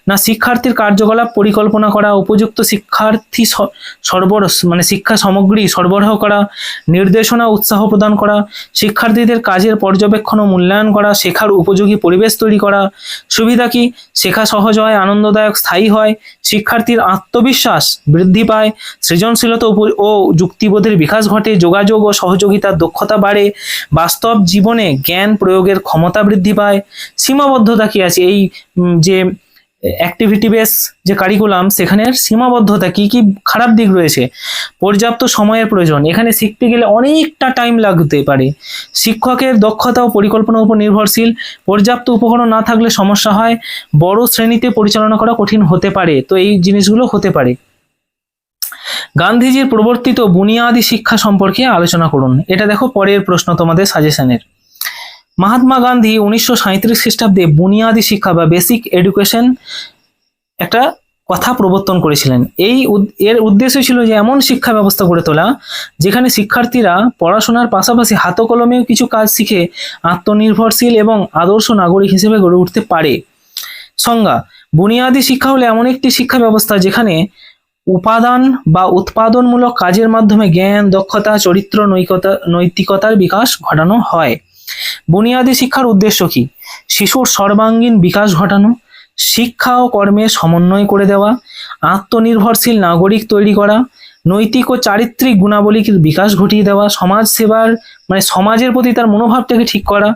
না শিক্ষার্থীর কার্যকলাপ পরিকল্পনা করা, উপযুক্ত শিক্ষার্থী শিক্ষা সামগ্রী সরবরাহ করা, নির্দেশনা উৎসাহ প্রদান করা, শিক্ষার্থীদের কাজের পর্যবেক্ষণ ও মূল্যায়ন করা, শেখার উপযোগী পরিবেশ তৈরি করা। সুবিধা কি? শেখা সহজ হয়, আনন্দদায়ক, স্থায়ী হয়, শিক্ষার্থীর আত্মবিশ্বাস বৃদ্ধি পায়, সৃজনশীলতা ও যুক্তিবোধের বিকাশ ঘটে, যোগাযোগ ও সহযোগিতার দক্ষতা বাড়ে, বাস্তব জীবনে জ্ঞান প্রয়োগের ক্ষমতা বৃদ্ধি পায়। সীমাবদ্ধতা কি আছে? এই যে অ্যাক্টিভিটি বেস যে কারিকুলাম, সেখানের সীমাবদ্ধতা কি কি খারাপ দিক রয়েছে? পর্যাপ্ত সময়ের প্রয়োজন, এখানে শিখতে গেলে অনেকটা টাইম লাগতে পারে। শিক্ষকের দক্ষতা ও পরিকল্পনার উপর নির্ভরশীল, পর্যাপ্ত উপকরণ না থাকলে সমস্যা হয়, বড় শ্রেণীতে পরিচালনা করা কঠিন হতে পারে। তো এই জিনিসগুলো হতে পারে। গান্ধীজির প্রবর্তিত বুনিয়াদী শিক্ষা সম্পর্কে আলোচনা করুন। এটা দেখো পরের প্রশ্ন তোমাদের সাজেশনের। মহাত্মা গান্ধী 1937 খ্রিস্টাব্দে বুনিয়াদী শিক্ষা বা বেসিক এডুকেশন একটা কথা প্রবর্তন করেছিলেন। এর উদ্দেশ্য ছিল যে এমন শিক্ষা ব্যবস্থা গড়ে তোলা যেখানে শিক্ষার্থীরা পড়াশোনার পাশাপাশি হাতকলমেও কিছু কাজ শিখে আত্মনির্ভরশীল এবং আদর্শ নাগরিক হিসেবে গড়ে উঠতে পারে। সংজ্ঞা: বুনিয়াদী শিক্ষা হলো এমন একটি শিক্ষা ব্যবস্থা যেখানে উপাদান বা উৎপাদনমূলক কাজের মাধ্যমে জ্ঞান, দক্ষতা, চরিত্র, নৈতিকতার বিকাশ ঘটানো হয়। বুনিয়াদী শিক্ষার উদ্দেশ্য কি? শিশুর সর্বাঙ্গীন বিকাশ ঘটানো, শিক্ষা ও কর্মের সমন্বয় করে দেওয়া, আত্মনির্ভরশীল নাগরিক তৈরি করা, নৈতিক ও চারিত্রিক গুণাবলীর বিকাশ ঘটিয়ে দেওয়া, সমাজ সেবার মানে সমাজের প্রতি তার মনোভাবটাকে ঠিক করা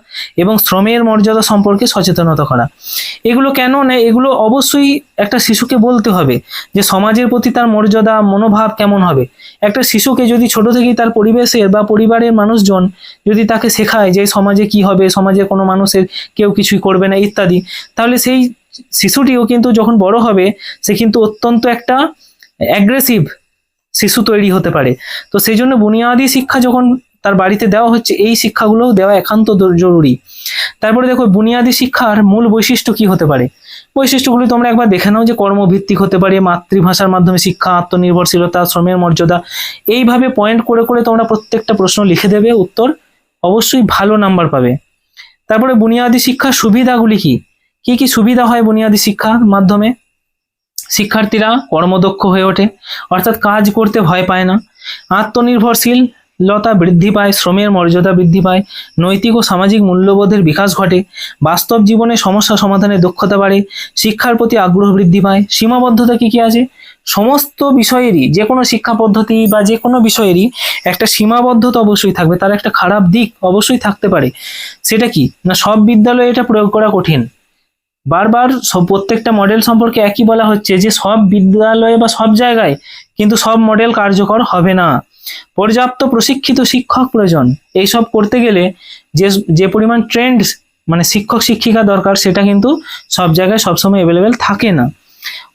এবং শ্রমের মর্যাদা সম্পর্কে সচেতনতা করা। এগুলো কেন না, এগুলো অবশ্যই একটা শিশুকে বলতে হবে যে সমাজের প্রতি তার মর্যাদা মনোভাব কেমন হবে। একটা শিশুকে যদি ছোট থেকেই তার পরিবেশের বা পরিবারের মানুষজন যদি তাকে শেখায় যে সমাজে কি হবে, সমাজে কোনো মানুষের কেউ কিছুই করবে না ইত্যাদি, তাহলে সেই শিশুটিও কিন্তু যখন বড় হবে সে কিন্তু অত্যন্ত একটা অ্যাগ্রেসিভ শিশু তৈরি হতে পারে। তো সেই জন্য বুনিয়াদি শিক্ষা যখন তার বাড়িতে দেওয়া হচ্ছে, এই শিক্ষাগুলো দেওয়া একান্ত জরুরি। তারপরে দেখো বুনিয়াদি শিক্ষার মূল বৈশিষ্ট্য কি হতে পারে। বৈশিষ্ট্যগুলি তোমরা একবার দেখে নাও যে কর্মভিত্তিক হতে পারে, মাতৃভাষার মাধ্যমে শিক্ষা, আত্মনির্ভরশীলতা, শ্রমের মর্যাদা। এইভাবে পয়েন্ট করে করে তোমরা প্রত্যেকটা প্রশ্ন লিখে দেবে, উত্তর অবশ্যই ভালো নাম্বার পাবে। তারপরে বুনিয়াদি শিক্ষার সুবিধাগুলি কি কি কি সুবিধা হয় বুনিয়াদি শিক্ষার মাধ্যমে। শিক্ষার্থীরা কর্মদক্ষ হয়ে ওঠে, অর্থাৎ কাজ করতে ভয় পায় না। আত্মনির্ভরশীলতা বৃদ্ধি পায়, শ্রমের মর্যাদা বৃদ্ধি পায়, নৈতিক ও সামাজিক মূল্যবোধের বিকাশ ঘটে, বাস্তব জীবনে সমস্যা সমাধানের দক্ষতা বাড়ে, শিক্ষার প্রতি আগ্রহ বৃদ্ধি পায়। সীমাবদ্ধতা কি কি আছে, সমস্ত বিষয়েরই যে কোনো শিক্ষা পদ্ধতি বা যে কোনো বিষয়েরই একটা সীমাবদ্ধতা অবশ্যই থাকবে, তার একটা খারাপ দিক অবশ্যই থাকতে পারে। সেটা কি না, সব বিদ্যালয়ে এটা প্রয়োগ করা কঠিন। বারবার প্রত্যেকটা মডেল সম্পর্কে একই বলা হচ্ছে যে সব বিদ্যালয়ে বা সব জায়গায় কিন্তু সব মডেল কার্যকর হবে না। পর্যাপ্ত প্রশিক্ষিত শিক্ষক প্রয়োজন। এইসব করতে গেলে যে যে পরিমাণ ট্রেন্ড মানে শিক্ষক শিক্ষিকা দরকার, সেটা কিন্তু সব জায়গায় সবসময় অ্যাভেলেবেল থাকে না।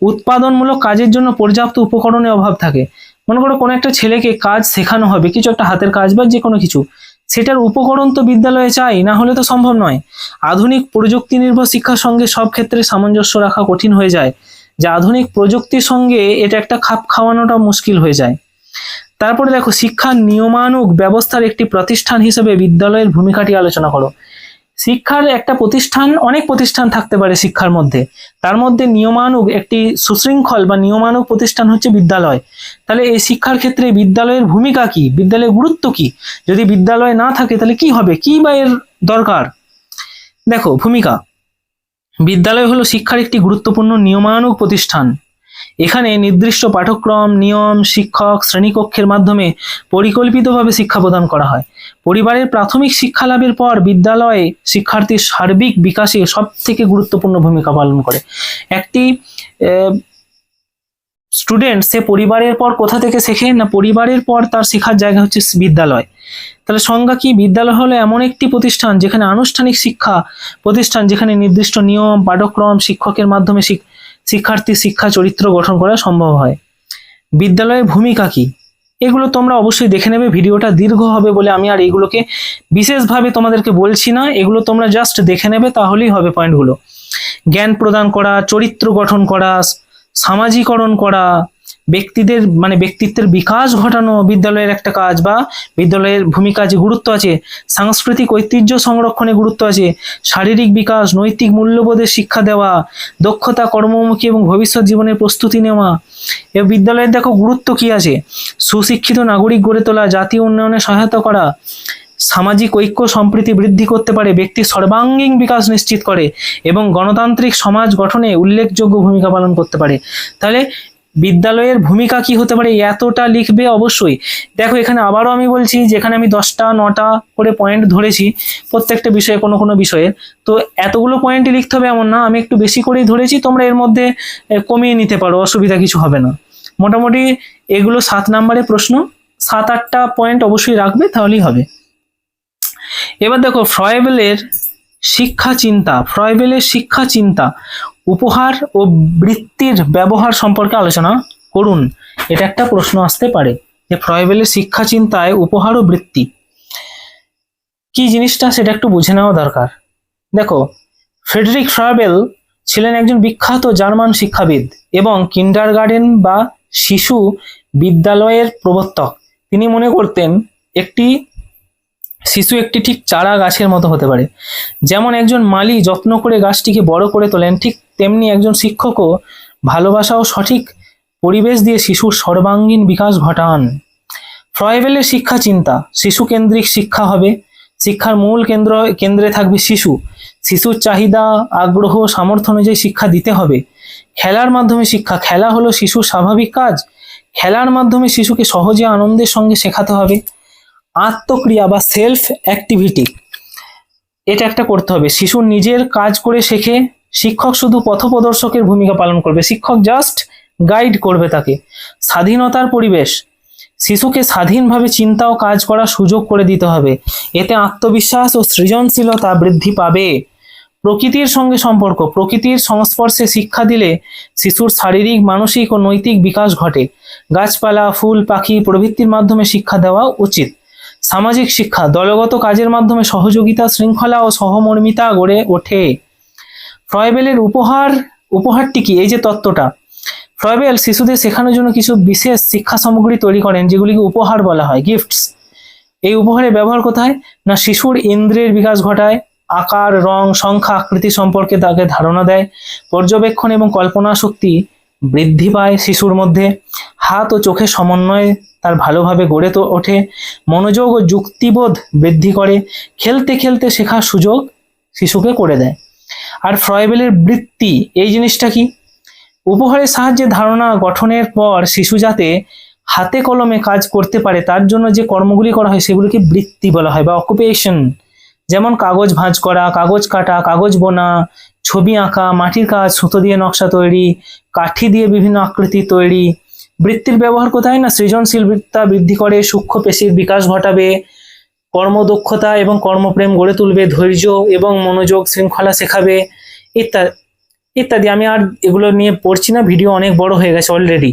উৎপাদনমূলক কাজের জন্য পর্যাপ্ত উপকরণের অভাব থাকে। মনে করো কোনো একটা ছেলেকে কাজ শেখানো হবে, কিছু একটা হাতের কাজ বা যে কোনো কিছু, সেটার উপকরণ তো বিদ্যালয়ে চাই, না হলে তো সম্ভব নয়। আধুনিক প্রযুক্তি নির্ভর শিক্ষার সঙ্গে সব ক্ষেত্রে সামঞ্জস্য রাখা কঠিন হয়ে যায়, যে আধুনিক প্রযুক্তির সঙ্গে এটা একটা খাপ খাওয়ানোটা মুশকিল হয়ে যায়। তারপরে দেখো শিক্ষার নিয়মানুগ ব্যবস্থার একটি প্রতিষ্ঠান হিসেবে বিদ্যালয়ের ভূমিকাটি আলোচনা করো। শিক্ষার একটা প্রতিষ্ঠান, অনেক প্রতিষ্ঠান থাকতে পারে শিক্ষার মধ্যে, তার মধ্যে নিয়মানুগ একটি সুশৃঙ্খল বা নিয়মানুগ প্রতিষ্ঠান হচ্ছে বিদ্যালয়। তাহলে এই শিক্ষার ক্ষেত্রে বিদ্যালয়ের ভূমিকা কি, বিদ্যালয়ের গুরুত্ব কি, যদি বিদ্যালয় না থাকে তাহলে কি হবে, কি বা এর দরকার। দেখো ভূমিকা, বিদ্যালয় হলো শিক্ষার একটি গুরুত্বপূর্ণ নিয়মানুগ প্রতিষ্ঠান। এখানে নির্দিষ্ট পাঠ্যক্রম, নিয়ম, শিক্ষক, শ্রেণীকক্ষের মাধ্যমে পরিকল্পিতভাবে শিক্ষা প্রদান করা হয়। পরিবারের প্রাথমিক শিক্ষা লাভের পর বিদ্যালয়ে শিক্ষার্থীর সার্বিক বিকাশে সব থেকে গুরুত্বপূর্ণ ভূমিকা পালন করে। একটি স্টুডেন্ট সে পরিবারের পর কোথা থেকে শেখে না, পরিবারের পর তার শেখার জায়গা হচ্ছে বিদ্যালয়। তাহলে সংজ্ঞা কি, বিদ্যালয় হলো এমন একটি প্রতিষ্ঠান যেখানে আনুষ্ঠানিক শিক্ষা প্রতিষ্ঠান, যেখানে নির্দিষ্ট নিয়ম, পাঠ্যক্রম, শিক্ষকের মাধ্যমে শিক্ষার্থীর শিক্ষা চরিত্র গঠন করা সম্ভব হয়। বিদ্যালয়ের ভূমিকা কি, এগুলো তোমরা অবশ্যই দেখে নেবে। ভিডিওটা দীর্ঘ হবে বলে আমি আর এগুলোকে বিশেষভাবে তোমাদেরকে বলছি না, এগুলো তোমরা জাস্ট দেখে নেবে, তাহলেই হবে পয়েন্টগুলো। জ্ঞান প্রদান করা, চরিত্র গঠন করা, সামাজিকরণ করা, ব্যক্তিদের মানে ব্যক্তিত্বের বিকাশ ঘটানো বিদ্যালয়ের একটা কাজ বা বিদ্যালয়ের ভূমিকা যে গুরুত্ব আছে। সাংস্কৃতিক ঐতিহ্য সংরক্ষণে গুরুত্ব আছে, শারীরিক বিকাশ, নৈতিক মূল্যবোধের শিক্ষা দেওয়া, দক্ষতা, কর্মমুখী এবং ভবিষ্যৎ জীবনের প্রস্তুতি নেওয়া। এ বিদ্যালয়ের দেখো গুরুত্ব কি আছে, সুশিক্ষিত নাগরিক গড়ে তোলা, জাতীয় উন্নয়নে সহায়তা করা, সামাজিক ঐক্য সম্প্রীতি বৃদ্ধি করতে পারে, ব্যক্তির সর্বাঙ্গীন বিকাশ নিশ্চিত করে এবং গণতান্ত্রিক সমাজ গঠনে উল্লেখযোগ্য ভূমিকা পালন করতে পারে। তাহলে বিদ্যালয়ের ভূমিকা কি হতে পারে, এতটা লিখবে অবশ্যই। দেখো এখানে আবারও আমি বলছি, যেখানে আমি 10টা 9টা করে পয়েন্ট ধরেছি প্রত্যেকটা বিষয়ে, কোনো কোনো বিষয়ে, তো এতগুলো পয়েন্টই লিখতে হবে এমন না, আমি একটু বেশি করেই ধরেছি, তোমরা এর মধ্যে কমিয়ে নিতে পারো, অসুবিধা কিছু হবে না। মোটামুটি এগুলো 7 নম্বরের প্রশ্ন, 7-8টা পয়েন্ট অবশ্যই রাখবে, তাহলেই হবে। এবার দেখো ফ্রয়েবেলের শিক্ষা চিন্তা উপহার ও বৃত্তির ব্যবহার সম্পর্কে আলোচনা করুন। এটা একটা প্রশ্ন আসতে পারে যে ফ্রয়েবেলের শিক্ষা চিন্তায় উপহার ও বৃত্তি কি জিনিসটা, সেটা একটু বুঝে নেওয়া দরকার। দেখো ফ্রেডরিক ফ্রয়েবেল ছিলেন একজন বিখ্যাত জার্মান শিক্ষাবিদ এবং কিন্ডারগার্টেন বা শিশু বিদ্যালয়ের প্রবর্তক। তিনি মনে করতেন একটি শিশু একটি ঠিক চারা গাছের মতো হতে পারে। যেমন একজন মালি যত্ন করে গাছটিকে বড় করে তোলেন, ঠিক তেমনি একজন শিক্ষকও ভালোবাসা ও সঠিক পরিবেশ দিয়ে শিশুর সর্বাঙ্গীন বিকাশ ঘটান। ফ্রয়েবেলের শিক্ষা চিন্তা, শিশু কেন্দ্রিক শিক্ষা হবে। শিক্ষার মূল কেন্দ্রে থাকবে শিশু। শিশুর চাহিদা, আগ্রহ, সামর্থ্য অনুযায়ী শিক্ষা দিতে হবে। খেলার মাধ্যমে শিক্ষা, খেলা হলো শিশুর স্বাভাবিক কাজ। খেলার মাধ্যমে শিশুকে সহজে আনন্দের সঙ্গে শেখাতে হবে। আত্মক্রিয়া বা সেলফ অ্যাক্টিভিটি, এটা একটা করতে হবে। শিশু নিজের কাজ করে শেখে, শিক্ষক শুধু পথপ্রদর্শকের ভূমিকা পালন করবে, শিক্ষক জাস্ট গাইড করবে তাকে। স্বাধীনতার পরিবেশ, শিশুকে স্বাধীনভাবে চিন্তা ও কাজ করার সুযোগ করে দিতে হবে, এতে আত্মবিশ্বাস ও সৃজনশীলতা বৃদ্ধি পাবে। প্রকৃতির সঙ্গে সম্পর্ক, প্রকৃতির সংস্পর্শে শিক্ষা দিলে শিশুর শারীরিক, মানসিক ও নৈতিক বিকাশ ঘটে। গাছপালা, ফুল, পাখি প্রভৃতির মাধ্যমে শিক্ষা দেওয়া উচিত। সামাজিক শিক্ষা, দলগত কাজের মাধ্যমে সহযোগিতা, শৃঙ্খলা ও সহমর্মিতা গড়ে ওঠে। ফ্রয়েবেলের উপহারটি কি, এই যে তত্ত্বটা, ফ্রয়েবেল শিশুদের শেখানোর জন্য কিছু বিশেষ শিক্ষা সামগ্রী তৈরি করেন যেগুলিকে উপহার বলা হয়, গিফটস। এই উপহারের ব্যবহার কোথায় না, শিশুর ইন্দ্রিয়ের বিকাশ ঘটায়, আকার, রং, সংখ্যা, আকৃতি সম্পর্কে তাকে ধারণা দেয়, পর্যবেক্ষণ এবং কল্পনা শক্তি বৃদ্ধি পায় শিশুর মধ্যে, হাত ও চোখের সমন্বয় তার ভালোভাবে গড়ে ওঠে, মনোযোগ ও যুক্তিবোধ বৃদ্ধি করে, খেলতে খেলতে শেখার সুযোগ শিশুকে করে দেয়। আর ফ্রয়েবেলের বৃত্তি, এই জিনিসটা কি, উপহারের সাহায্যে ধারণা গঠনের পর শিশু যাতে হাতে কলমে কাজ করতে পারে তার জন্য যে কর্মগুলি করা হয় সেগুলিকে বৃত্তি বলা হয় বা অকুপেশন। যেমন কাগজ ভাঁজ করা, কাগজ কাটা, কাগজ বোনা, ছবি আঁকা, মাটির কাজ, সুতো দিয়ে নকশা তৈরি, কাঠি দিয়ে বিভিন্ন আকৃতি তৈরি। বৃত্তির ব্যবহার কোথায় না, সৃজনশীলতা বৃদ্ধি করে, সূক্ষ্ম পেশির বিকাশ ঘটাবে, কর্মদক্ষতা এবং কর্মপ্রেম গড়ে তুলবে, ধৈর্য এবং মনোযোগ, শৃঙ্খলা শেখাবে, ইত্যাদি ইত্যাদি। আমি আর এগুলো নিয়ে পড়ছি না, ভিডিও অনেক বড় হয়ে গেছে অলরেডি।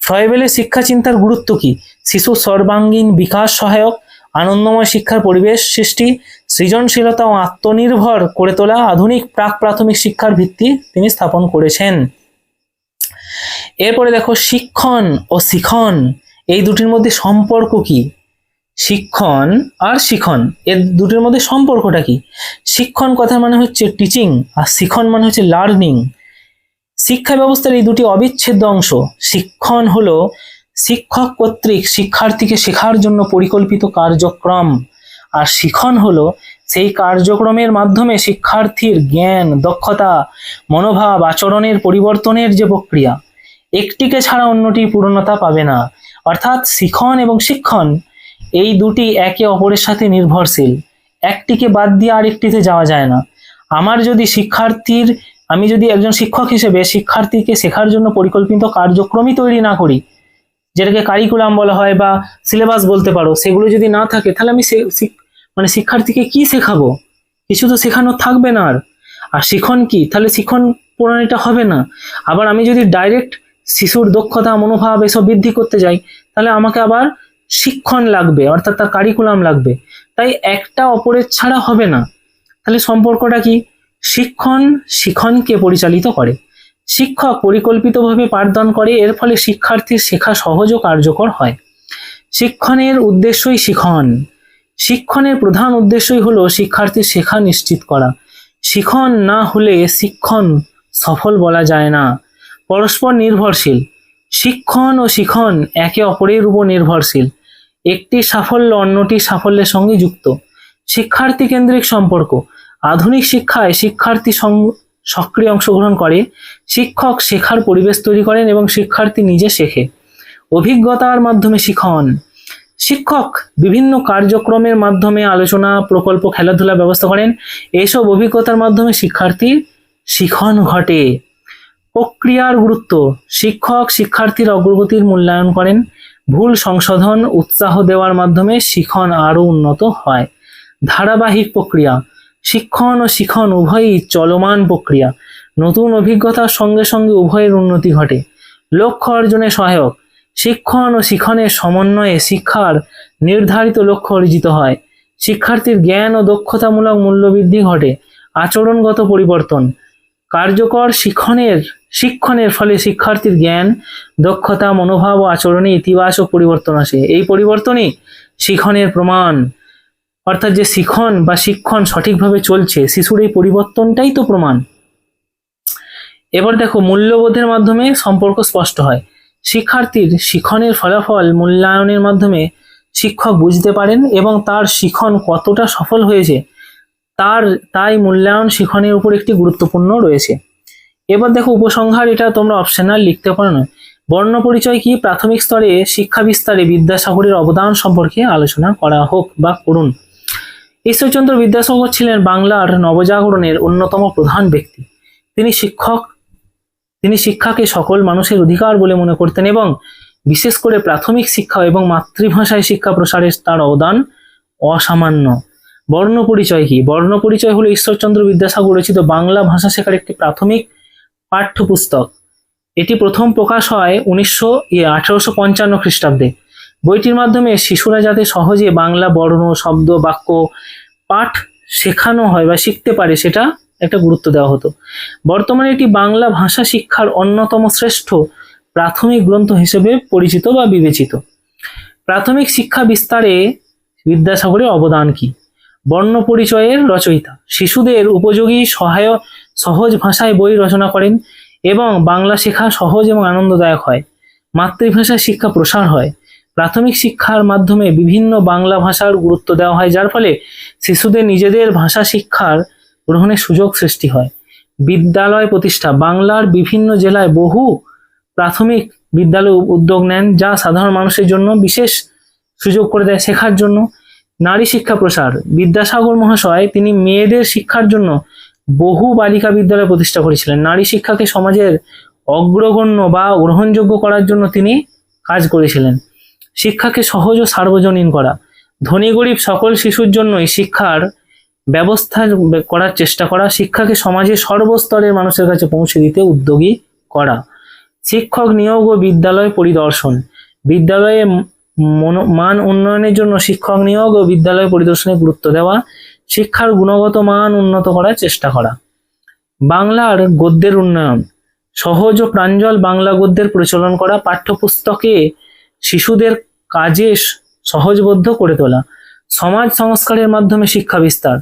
ফ্রয়েবেলের শিক্ষা চিন্তার গুরুত্ব কি, শিশুর সর্বাঙ্গীন বিকাশ সহায়ক, আনন্দময় শিক্ষার পরিবেশ সৃষ্টি, সৃজনশীলতা ও আত্মনির্ভর করে তোলা, আধুনিক প্রাক প্রাথমিক শিক্ষার ভিত্তি তিনি স্থাপন করেছেন। এরপরে দেখো শিক্ষণ ও শিখন, এই দুটির মধ্যে সম্পর্ক কি, শিক্ষণ আর শিখন এর দুটির মধ্যে সম্পর্কটা কি। শিক্ষণ কথা মানে হচ্ছে টিচিং, আর শিখন মানে হচ্ছে লার্নিং। শিক্ষা ব্যবস্থার এই দুটি অবিচ্ছেদ্য অংশ। শিক্ষণ হলো শিক্ষক কর্তৃক শিক্ষার্থীকে শেখার জন্য পরিকল্পিত কার্যক্রম, আর শিখন হলো সেই কার্যক্রমের মাধ্যমে শিক্ষার্থীর জ্ঞান, দক্ষতা, মনোভাব, আচরণের পরিবর্তনের যে প্রক্রিয়া, একটিকে ছাড়া অন্যটি পূর্ণতা পাবে না। অর্থাৎ শিখন এবং শিক্ষণ এই দুটি একে অপরের সাথে নির্ভরশীল, একটিকে বাদ দিয়ে আরেকটিতে যাওয়া যায় না। আমি যদি একজন শিক্ষক হিসেবে শিক্ষার্থীকে শেখার জন্য পরিকল্পিত কার্যক্রমই তৈরি না করি, যেটাকে কারিকুলাম বলা হয় বা সিলেবাস বলতে পারো, সেগুলো যদি না থাকে তাহলে আমি শিক্ষার্থীকে কি শেখাবো, কিছু তো শেখানো থাকবে না। আর শিখন কি, তাহলে শিখন প্রণালীটা হবে না। আবার আমি যদি ডাইরেক্ট শিশুর দক্ষতা, মনোভাব এসব বৃদ্ধি করতে যাই তাহলে আমাকে আবার শিক্ষণ লাগবে, অর্থাৎ তার কারিকুলাম লাগবে। তাই একটা অপরের ছাড়া হবে না। তাহলে সম্পর্কটা কি, শিক্ষণ শিখনকে পরিচালিত করে, শিক্ষক পরিকল্পিতভাবে পাঠদান করে, এর ফলে শিক্ষার্থীর শেখা সহজ ও কার্যকর হয়। শিক্ষণের উদ্দেশ্যই শিখন, শিক্ষণের প্রধান উদ্দেশ্যই হলো শিক্ষার্থীর শেখা নিশ্চিত করা। শিখন না হলে শিক্ষণ সফল বলা যায় না। পরস্পর নির্ভরশীল, শিক্ষণ ও শিখন একে অপরের উপর নির্ভরশীল, একটি সাফল্য অন্যটির সাফল্যের সঙ্গে যুক্ত। শিক্ষার্থী কেন্দ্রিক সম্পর্ক, আধুনিক শিক্ষায় শিক্ষার্থী সক্রিয় অংশগ্রহণ করে, শিক্ষক শেখার পরিবেশ তৈরি করেন এবং শিক্ষার্থী নিজে শেখে। অভিজ্ঞতার মাধ্যমে শিখন, শিক্ষক বিভিন্ন কার্যক্রমের মাধ্যমে আলোচনা, প্রকল্প, খেলাধুলা ব্যবস্থা করেন, এসব অভিজ্ঞতার মাধ্যমে শিক্ষার্থীর শিখন ঘটে। প্রক্রিয়ার গুরুত্ব, শিক্ষক শিক্ষার্থীর অগ্রগতির মূল্যায়ন করেন, ভুল সংশোধন, উৎসাহ দেওয়ার মাধ্যমে শিখন আরো উন্নত হয়। ধারাবাহিক প্রক্রিয়া, শিক্ষণ ও শিখন উভয়ই চলমান প্রক্রিয়া, নতুন অভিজ্ঞতার সঙ্গে সঙ্গে উভয়ের উন্নতি ঘটে। লক্ষ্য অর্জনে সহায়ক, শিক্ষণ ও শিখনের সমন্বয়ে শিক্ষার নির্ধারিত লক্ষ্য অর্জিত হয়, শিক্ষার্থীর জ্ঞান ও দক্ষতামূলক মূল্যবৃদ্ধি ঘটে। আচরণগত পরিবর্তন, কার্যকর শিক্ষণের ফলে শিক্ষার্থীর জ্ঞান, দক্ষতা, মনোভাব ও আচরণে ইতিবাচক পরিবর্তন আসে। এই পরিবর্তনই শিখনের প্রমাণ। অর্থাৎ যে শিখন বা শিক্ষণ সঠিকভাবে চলছে, শিশুর এই পরিবর্তনটাই তো প্রমাণ। এবার দেখো মূল্যবোধের মাধ্যমে সম্পর্ক স্পষ্ট হয়। শিক্ষার্থীর শিখনের ফলাফল মূল্যায়নের মাধ্যমে শিক্ষক বুঝতে পারেন এবং তার শিখন কতটা সফল হয়েছে তাই মূল্যায়ন শিখনের উপর একটি গুরুত্বপূর্ণ রয়েছে। এবার দেখো উপসংহার, এটা তোমরা অপশনাল লিখতে পারো না। বর্ণ পরিচয় কি, প্রাথমিক স্তরে শিক্ষা বিস্তারে বিদ্যাসাগরের অবদান সম্পর্কে আলোচনা করা হোক বা করুন। ঈশ্বরচন্দ্র বিদ্যাসাগর ছিলেন বাংলার নবজাগরণের অন্যতম প্রধান ব্যক্তি। তিনি শিক্ষাকে সকল মানুষের অধিকার বলে মনে করতেন এবং বিশেষ করে প্রাথমিক শিক্ষা এবং মাতৃভাষায় শিক্ষা প্রসারে তার অবদান অসামান্য। বর্ণ পরিচয় কি, বর্ণ পরিচয় হলো ঈশ্বরচন্দ্র বিদ্যাসাগর রচিত বাংলা ভাষা শেখার একটি প্রাথমিক পাঠ্যপুস্তক। এটি প্রথম প্রকাশ হয় 1855 খ্রিস্টাব্দে। বইটির মাধ্যমে শিশুরা যাতে সহজে বাংলা বর্ণ, শব্দ, বাক্য পাঠ শেখানো হয় বা শিখতে পারে সেটা একটা গুরুত্ব দেওয়া হতো। বর্তমানে এটি বাংলা ভাষা শিক্ষার অন্যতম শ্রেষ্ঠ প্রাথমিক গ্রন্থ হিসেবে পরিচিত বা বিবেচিত। প্রাথমিক শিক্ষা বিস্তারে বিদ্যাসাগরের অবদান কি, বর্ণ পরিচয়ের রচয়িতা, শিশুদের উপযোগী সহজ ভাষায় বই রচনা করেন এবং বাংলা শেখা সহজ এবং আনন্দদায়ক হয়। মাতৃভাষায় শিক্ষা প্রসার হয়। প্রাথমিক শিক্ষার মাধ্যমে বিভিন্ন বাংলা ভাষার গুরুত্ব দেওয়া হয়, যার ফলে শিশুদের নিজেদের ভাষা শিক্ষার গ্রহণের সুযোগ সৃষ্টি হয়। বিদ্যালয় প্রতিষ্ঠা, বাংলার বিভিন্ন জেলায় বহু প্রাথমিক বিদ্যালয় উদ্যোগ নেন যা সাধারণ মানুষের জন্য বিশেষ সুযোগ করে দেয় শেখার জন্য। নারী শিক্ষা প্রসার, বিদ্যাসাগর মহাশয় তিনি মেয়েদের শিক্ষার জন্য বহু বালিকা বিদ্যালয় প্রতিষ্ঠা করেছিলেন। নারী শিক্ষাকে সমাজের অগ্রগণ্য বা গ্রহণযোগ্য করার জন্য তিনি কাজ করেছিলেন। শিক্ষাকে সহজ ও সার্বজনীন করা, ধনী গরিব সকল শিশুর জন্যই শিক্ষার ব্যবস্থা করার চেষ্টা করা, শিক্ষাকে সমাজের সর্বস্তরের মানুষের কাছে পৌঁছে দিতে উদ্যোগী করা। শিক্ষক নিয়োগ ও বিদ্যালয় পরিদর্শন, বিদ্যালয়ে মান উন্নয়নের জন্য শিক্ষক নিয়োগ ও বিদ্যালয় পরিদর্শনে গুরুত্ব দেওয়া, শিক্ষার গুণগত মান উন্নত করার চেষ্টা করা। বাংলার গদ্যের উন্নয়ন, সহজ ও প্রাঞ্জল বাংলা গদ্যের প্রচলন করা, পাঠ্যপুস্তকে শিশুদের কাজে সহজবোধ্য করে তোলা। সমাজ সংস্কারের মাধ্যমে শিক্ষা বিস্তার,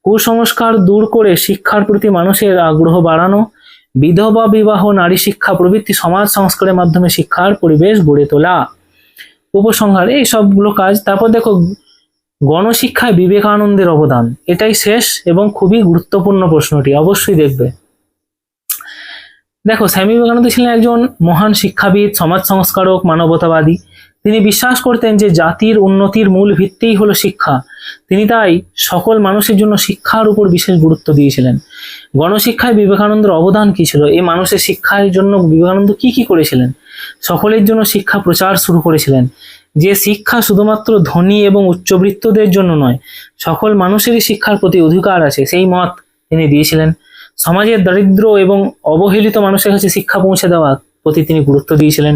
কুসংস্কার দূর করে শিক্ষার প্রতি মানুষের আগ্রহ বাড়ানো, বিধবা বিবাহ, নারী শিক্ষা প্রভৃতি সমাজ সংস্কারের মাধ্যমে শিক্ষার পরিবেশ গড়ে তোলা। উপসংহার, এই সবগুলো কাজ। তারপর দেখো গণশিক্ষায় বিবেকানন্দের অবদান, এটাই শেষ এবং খুবই গুরুত্বপূর্ণ প্রশ্নটি, অবশ্যই দেখবে। দেখো স্বামী বিবেকানন্দ ছিলেন একজন মহান শিক্ষাবিদ, সমাজ সংস্কারক, মানবতাবাদী। তিনি বিশ্বাস করতেন যে জাতির উন্নতির মূল ভিত্তিই হলো শিক্ষা। তিনি তাই সকল মানুষের জন্য শিক্ষার উপর বিশেষ গুরুত্ব দিয়েছিলেন। গণশিক্ষায় বিবেকানন্দের অবদান কি ছিল, এই মানুষের শিক্ষার জন্য বিবেকানন্দ কি কি করেছিলেন? সকলের জন্য শিক্ষা প্রচার শুরু করেছিলেন, যে শিক্ষা শুধুমাত্র ধনী এবং উচ্চবিত্তদের জন্য নয়, সকল মানুষেরই শিক্ষার প্রতি অধিকার আছে, সেই মত তিনি দিয়েছিলেন। সমাজের দরিদ্র এবং অবহেলিত মানুষের কাছে শিক্ষা পৌঁছে দেওয়ার প্রতি তিনি গুরুত্ব দিয়েছিলেন।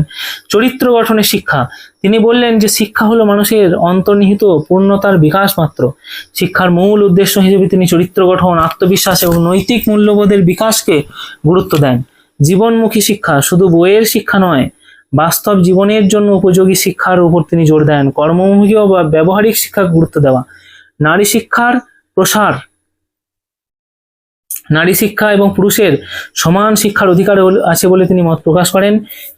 চরিত্র গঠনের শিক্ষা, তিনি বললেন যে শিক্ষা হলো মানুষের অন্তর্নিহিত পূর্ণতার বিকাশ মাত্র। শিক্ষার মূল উদ্দেশ্য হিসেবে তিনি চরিত্র গঠন, আত্মবিশ্বাস এবং নৈতিক মূল্যবোধের বিকাশকে গুরুত্ব দেন। জীবনমুখী শিক্ষা, শুধু বইয়ের শিক্ষা নয়, বাস্তব জীবনের জন্য উপযোগী শিক্ষার উপর তিনি জোর দেন। কর্মমুখী ও ব্যবহারিক শিক্ষাকে গুরুত্ব দেওয়া। নারী শিক্ষার প্রসার, নারী শিক্ষা এবং পুরুষের সমান শিক্ষার অধিকার আছে বলে তিনি মত প্রকাশ করেন।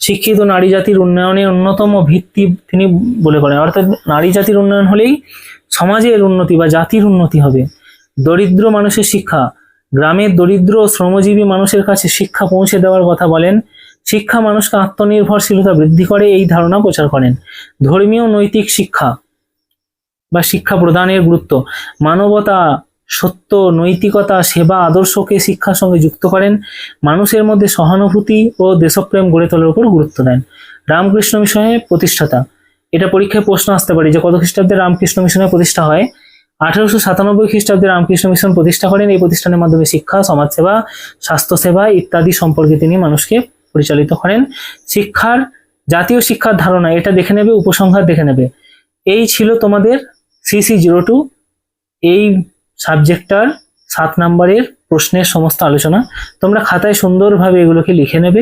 শিক্ষিত নারী জাতির উন্নয়নের অন্যতম ভিত্তি তিনি বলে করেন, অর্থাৎ নারী জাতির উন্নয়ন হলেই সমাজের উন্নতি বা জাতির উন্নতি হবে। দরিদ্র মানুষের শিক্ষা, গ্রামের দরিদ্র শ্রমজীবী মানুষের কাছে শিক্ষা পৌঁছে দেওয়ার কথা বলেন। শিক্ষা মানুষকে আত্মনির্ভরশীলতা বৃদ্ধি করে, এই ধারণা প্রচার করেন। ধর্মীয় নৈতিক শিক্ষা বা শিক্ষা প্রদানের গুরুত্ব, মানবতা, সত্য, নৈতিকতা, সেবা, আদর্শকে শিক্ষার সঙ্গে যুক্ত করেন। মানুষের মধ্যে সহানুভূতি ও দেশপ্রেম গড়ে তোলার উপর গুরুত্ব দেন। রামকৃষ্ণ মিশনের প্রতিষ্ঠাতা, এটা পরীক্ষায় প্রশ্ন আসতে পারে যে কত খ্রিস্টাব্দে রামকৃষ্ণ মিশনের প্রতিষ্ঠা হয়। 1897 খ্রিস্টাব্দে রামকৃষ্ণ মিশন প্রতিষ্ঠা করেন। এই প্রতিষ্ঠানের মাধ্যমে শিক্ষা, সমাজসেবা, স্বাস্থ্যসেবা ইত্যাদি সম্পর্কে তিনি মানুষকে পরিচালিত করেন। শিক্ষার, জাতীয় শিক্ষার ধারণা, এটা দেখে নেবে, উপসংহার দেখে নেবে। এই ছিল তোমাদের CC02 এই সাবজেক্টটার 7 নম্বরের প্রশ্নের সমস্ত আলোচনা। তোমরা খাতায় সুন্দরভাবে এগুলোকে লিখে নেবে